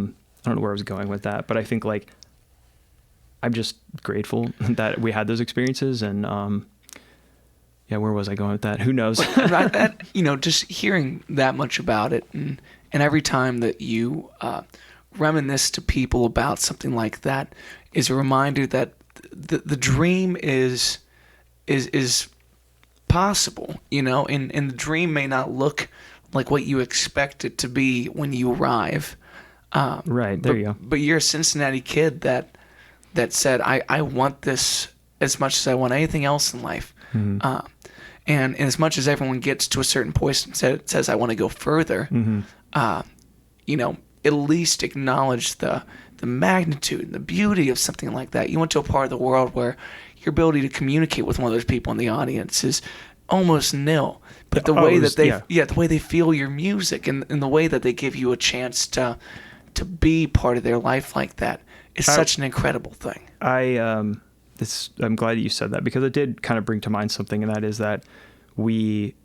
don't know where I was going with that, but I think like, I'm just grateful that we had those experiences. And where was I going with that? Who knows? Just hearing that much about it, and every time that you reminisce to people about something like that is a reminder that the dream is possible, and the dream may not look like what you expect it to be when you arrive. Right, there you go. But you're a Cincinnati kid that said, I want this as much as I want anything else in life. Mm-hmm. And as much as everyone gets to a certain point and says, I want to go further, at least acknowledge the magnitude and the beauty of something like that. You went to a part of the world where your ability to communicate with one of those people in the audience is almost nil. But the way that the way they feel your music and the way that they give you a chance to be part of their life like that is such an incredible thing. I'm glad you said that, because it did kind of bring to mind something, and that is that we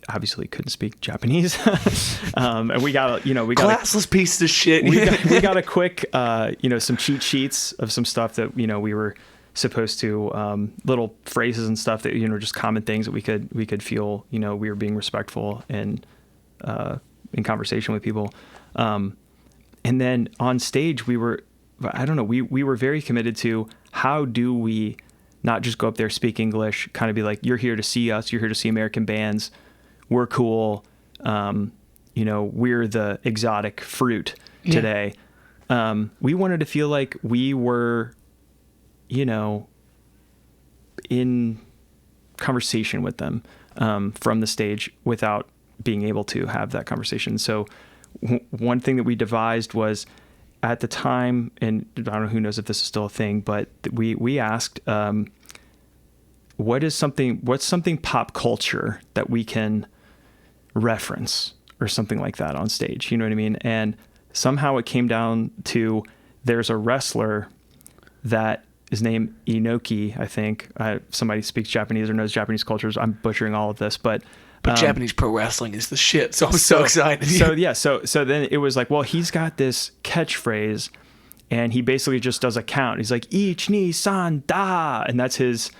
obviously couldn't speak Japanese, and we got classless pieces of shit. we got a quick some cheat sheets of some stuff that we were supposed to, little phrases and stuff that just common things that we could feel we were being respectful and in conversation with people, and then on stage we were very committed to how do we not just go up there, speak English, kind of be like, you're here to see us, you're here to see American bands, we're cool, we're the exotic fruit today. We wanted to feel like we were, in conversation with them from the stage without being able to have that conversation. So one thing that we devised was, at the time, and I don't know who knows if this is still a thing, but we asked, what's something pop culture that we can reference or something like that on stage? You know what I mean? And somehow it came down to, there's a wrestler that is named Inoki, I think. Somebody speaks Japanese or knows Japanese cultures. I'm butchering all of this, but Japanese pro wrestling is the shit. So I'm so excited. So then it was like, well, he's got this catchphrase, and he basically just does a count. He's like, ich, ni, san, da. And that's his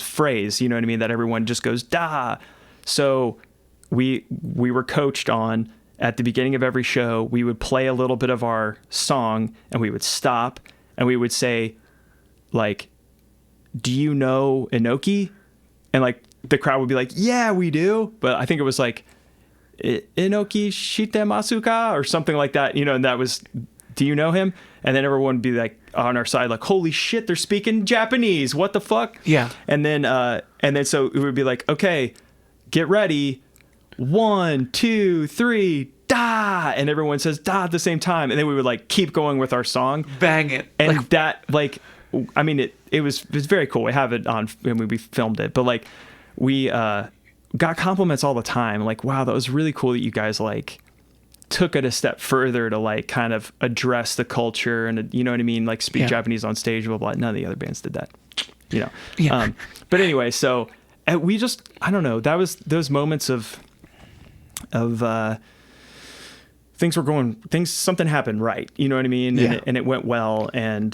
phrase, you know what I mean? That everyone just goes, da. So we were coached on, at the beginning of every show, we would play a little bit of our song, and we would stop, and we would say, like, do you know Inoki? And like, the crowd would be like, yeah, we do. But I think it was like, Inoki shitemasu ka? Or something like that, and that was, do you know him? And then everyone would be like on our side, like, holy shit, they're speaking Japanese. What the fuck? Yeah. And then so it would be like, okay, get ready. 1, 2, 3, da. And everyone says da at the same time. And then we would like keep going with our song. Bang it. And it was very cool. We have it on, and we filmed it, but like, we got compliments all the time. Like, wow, that was really cool that you guys like took it a step further to like kind of address the culture and, you know what I mean? Like, speak Japanese on stage, blah, blah. None of the other bands did that, Yeah. But anyway, so we just, I don't know, that was those moments of something happened right. You know what I mean? Yeah. And it went well. And,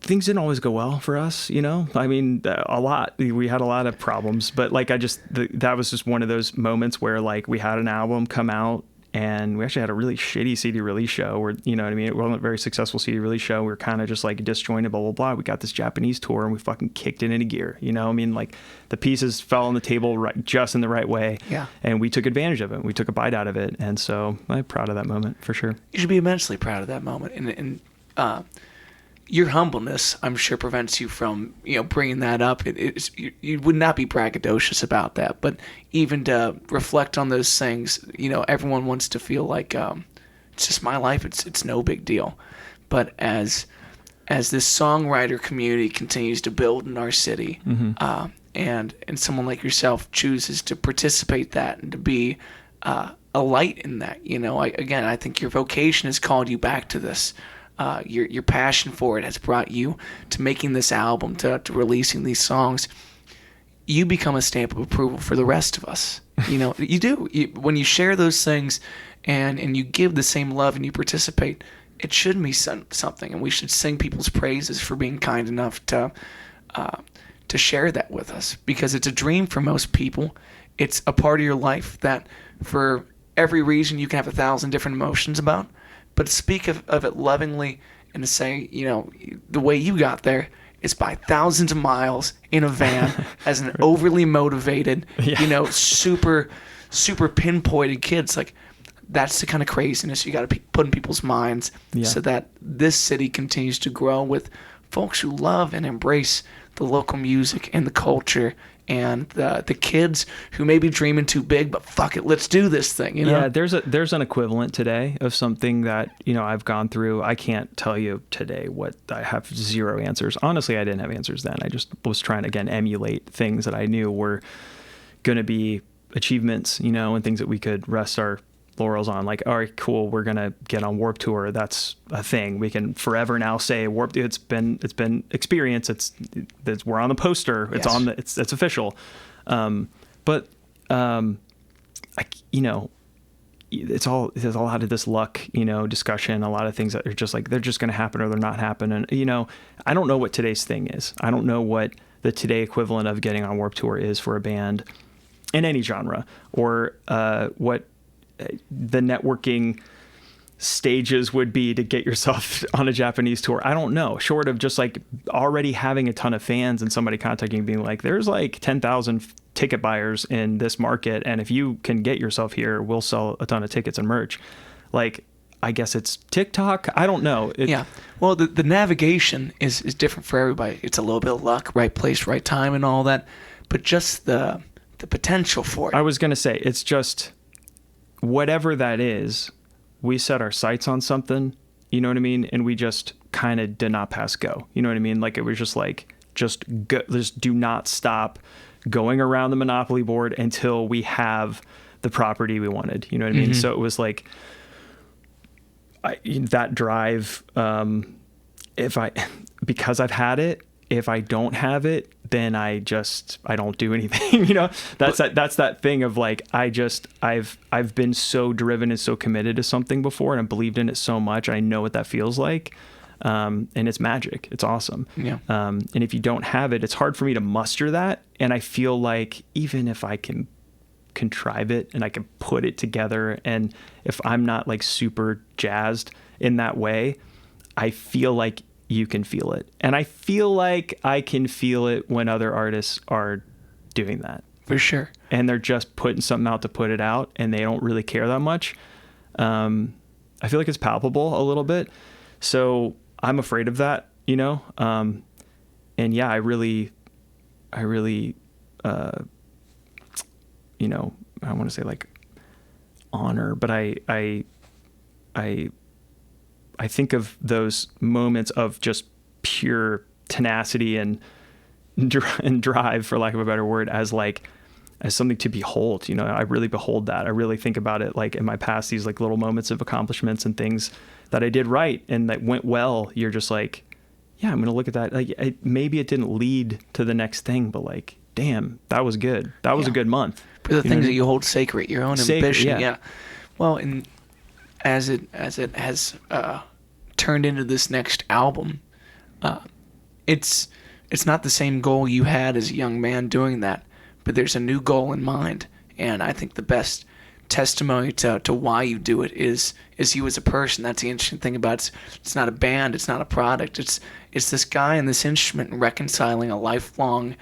things didn't always go well for us, I mean, a lot. We had a lot of problems, but like, that was just one of those moments where like we had an album come out, and we actually had a really shitty CD release show where, you know what I mean? It wasn't a very successful CD release show. We were kind of just like disjointed, blah, blah, blah. We got this Japanese tour, and we fucking kicked it into gear. I mean, like, the pieces fell on the table just in the right way. Yeah. And we took advantage of it. We took a bite out of it. And so I'm proud of that moment for sure. You should be immensely proud of that moment. And your humbleness, I'm sure, prevents you from, bringing that up. You would not be braggadocious about that, but even to reflect on those things, everyone wants to feel like it's just my life. It's no big deal. But as this songwriter community continues to build in our city, mm-hmm. And someone like yourself chooses to participate that and to be a light in that, I think your vocation has called you back to this. Your passion for it has brought you to making this album, to releasing these songs. You become a stamp of approval for the rest of us. You do. When you share those things and you give the same love and you participate, it should be something. And we should sing people's praises for being kind enough to share that with us, because it's a dream for most people. It's a part of your life that for every reason you can have 1,000 different emotions about. But to speak of it lovingly and to say, the way you got there is by thousands of miles in a van as an overly motivated, super, super pinpointed kid. It's like, that's the kind of craziness you got to put in people's minds so that this city continues to grow with folks who love and embrace the local music and the culture, and the kids who may be dreaming too big, but fuck it, let's do this thing, you know? Yeah, there's an equivalent today of something that, I've gone through. I can't tell you today what I have zero answers. Honestly, I didn't have answers then. I just was trying to, again, emulate things that I knew were going to be achievements, and things that we could rest our laurels on. Like, all right, cool, we're going to get on Warped Tour. That's a thing. We can forever now say Warped. It's been experience. It's we're on the poster. It's Yes. on the, it's official. But there's a lot of this luck, discussion, a lot of things that are just like, they're just going to happen or they're not happen. And, I don't know what today's thing is. I don't know what the today equivalent of getting on Warped Tour is for a band in any genre, or what the networking stages would be to get yourself on a Japanese tour. I don't know, short of just like already having a ton of fans and somebody contacting being like, there's like 10,000 ticket buyers in this market, and if you can get yourself here, we'll sell a ton of tickets and merch. Like, I guess it's TikTok. I don't know. Yeah. Well, the navigation is different for everybody. It's a little bit of luck, right place, right time, and all that, but just the potential for it. I was going to say, it's just whatever that is, we set our sights on something, you know what I mean? And we just kind of did not pass go. You know what I mean? Like, it was just like, just do not stop going around the Monopoly board until we have the property we wanted. You know what I mean? Mm-hmm. So it was like that drive. Because I've had it, if I don't have it, then I don't do anything. That's that thing of like, I've been so driven and so committed to something before, and I believed in it so much. I know what that feels like. And it's magic. It's awesome. Yeah. And if you don't have it, it's hard for me to muster that. And I feel like even if I can contrive it and I can put it together, and if I'm not like super jazzed in that way, I feel like you can feel it. And I feel like I can feel it when other artists are doing that. For sure. And they're just putting something out to put it out, and they don't really care that much. I feel like it's palpable a little bit. So I'm afraid of that, and yeah, I really, I want to say like honor, but I think of those moments of just pure tenacity and drive, for lack of a better word, as something to behold. I really behold that. I really think about it like in my past, these like little moments of accomplishments and things that I did right and that went well. You're just like, yeah, I'm going to look at that. Like, maybe it didn't lead to the next thing, but like, damn, that was good. That was a good month. For the things that you hold sacred, your own ambition. Yeah. Well, and as it has turned into this next album, it's not the same goal you had as a young man doing that, but there's a new goal in mind. And I think the best testimony to why you do it is you as a person. That's the interesting thing about it. It's not a band, it's not a product. It's this guy and this instrument reconciling a lifelong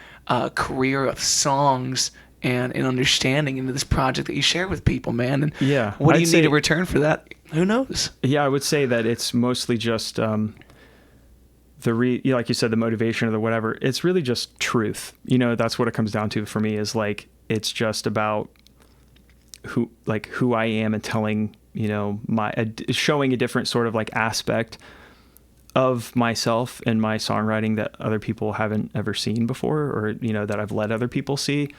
career of songs and an understanding into this project that you share with people, man. And yeah, what do you need in return for that? Who knows? Yeah, I would say that it's mostly just like you said, the motivation or the whatever. It's really just truth. That's what it comes down to for me, is like, it's just about who I am, and telling, showing a different sort of like aspect of myself and my songwriting that other people haven't ever seen before, or, that I've let other people see.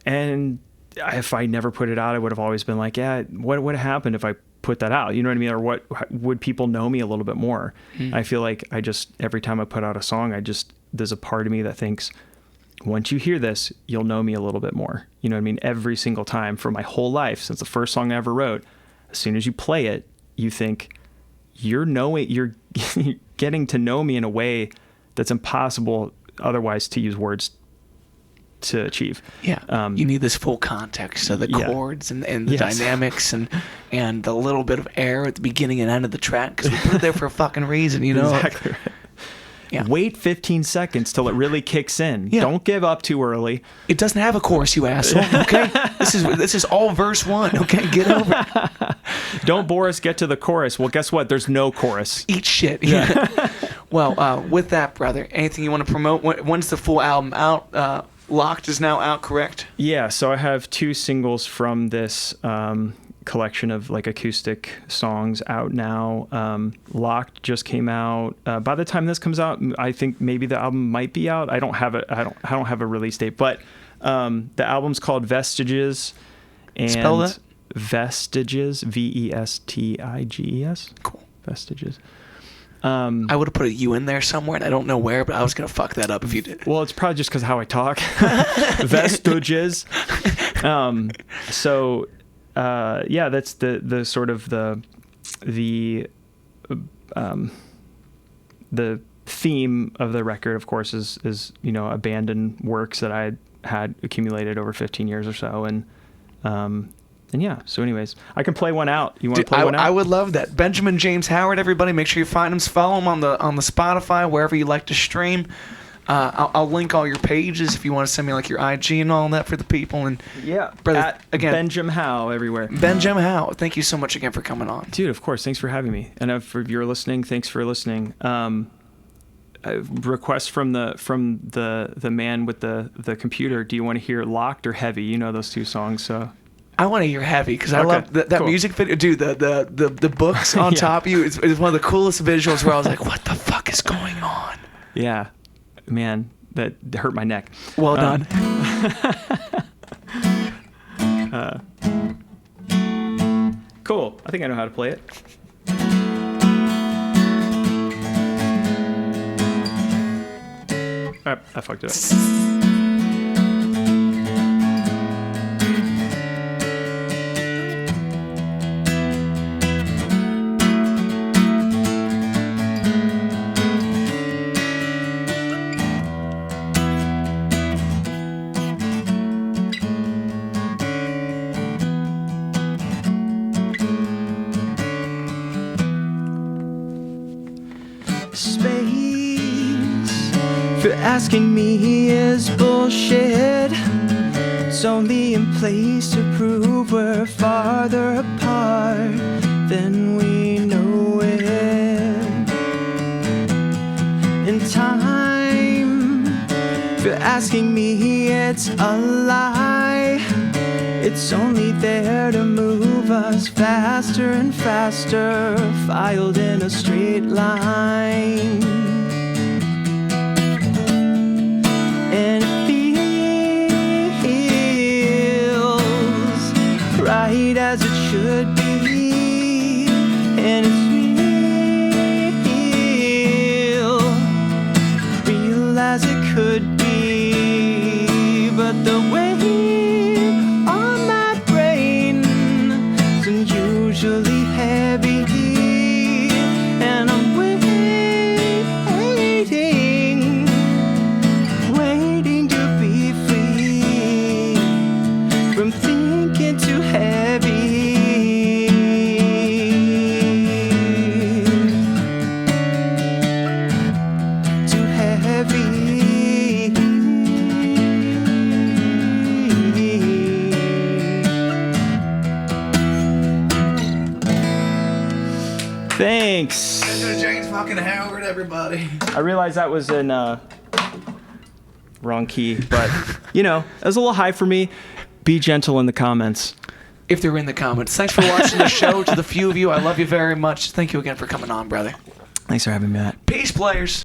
And if I never put it out, I would have always been like, yeah, what would have happened if I put that out? You know what I mean? Or what would people know me a little bit more? I feel like every time I put out a song, there's a part of me that thinks, once you hear this, you'll know me a little bit more. You know what I mean? Every single time for my whole life, since the first song I ever wrote, as soon as you play it, you think you're getting to know me in a way that's impossible otherwise to use words to achieve. Yeah. You need this full context of the chords and the dynamics and the little bit of air at the beginning and end of the track, because we put it there for a fucking reason, Exactly right. Yeah. Wait 15 seconds till it really kicks in. Yeah. Don't give up too early. It doesn't have a chorus, you asshole. Okay, this is all verse 1. Okay, get over it. Don't bore us. Get to the chorus. Well, guess what? There's no chorus. Eat shit. Yeah. Well, with that, brother, anything you want to promote? When's the full album out? Locked is now out, correct? Yeah, so I have 2 singles from this collection of like acoustic songs out now. Locked just came out. By the time this comes out, I think maybe the album might be out. I don't have a release date, but the album's called Vestiges. And Spell that. Vestiges, Vestiges. Cool. Vestiges. I would have put a U in there somewhere, and I don't know where, but I was gonna fuck that up if you did. Well, it's probably just because how I talk. Vestiges. So, yeah, that's the sort of the theme of the record, of course, is abandoned works that I had accumulated over 15 years or so, and yeah. So, anyways, I can play one out. You want to play one out? I would love that. Benjamin James Howard, everybody, make sure you find him. Follow him on the Spotify, wherever you like to stream. I'll link all your pages if you want to send me like your IG and all that for the people. And yeah, brother, again, Benjamin Howe everywhere. Benjamin Howe, thank you so much again for coming on, dude. Of course, thanks for having me. And if you're listening, thanks for listening. Request from the man with the computer. Do you want to hear Locked or Heavy? You know those 2 songs, so. I want to hear Heavy because I love that cool. music video. Dude, the books on top of you is one of the coolest visuals where I was like, what the fuck is going on? Yeah, man, that hurt my neck. Well done. Cool. I think I know how to play it. I fucked it up. Asking me is bullshit. It's only in place to prove we're farther apart than we know it. In time, if you're asking me, it's a lie. It's only there to move us faster and faster, filed in a straight line. And it feels right as it should be, and it's real as it could be. But the weight on my brain is unusually heavy, and I'm waiting to be free from thinking too heavy. Too heavy. Thanks. James fucking Howard, everybody. I realized that was in wrong key, but you know, it was a little high for me. Be gentle in the comments. If they're in the comments. Thanks for watching the show. To the few of you, I love you very much. Thank you again for coming on, brother. Thanks for having me, Matt. Peace, players.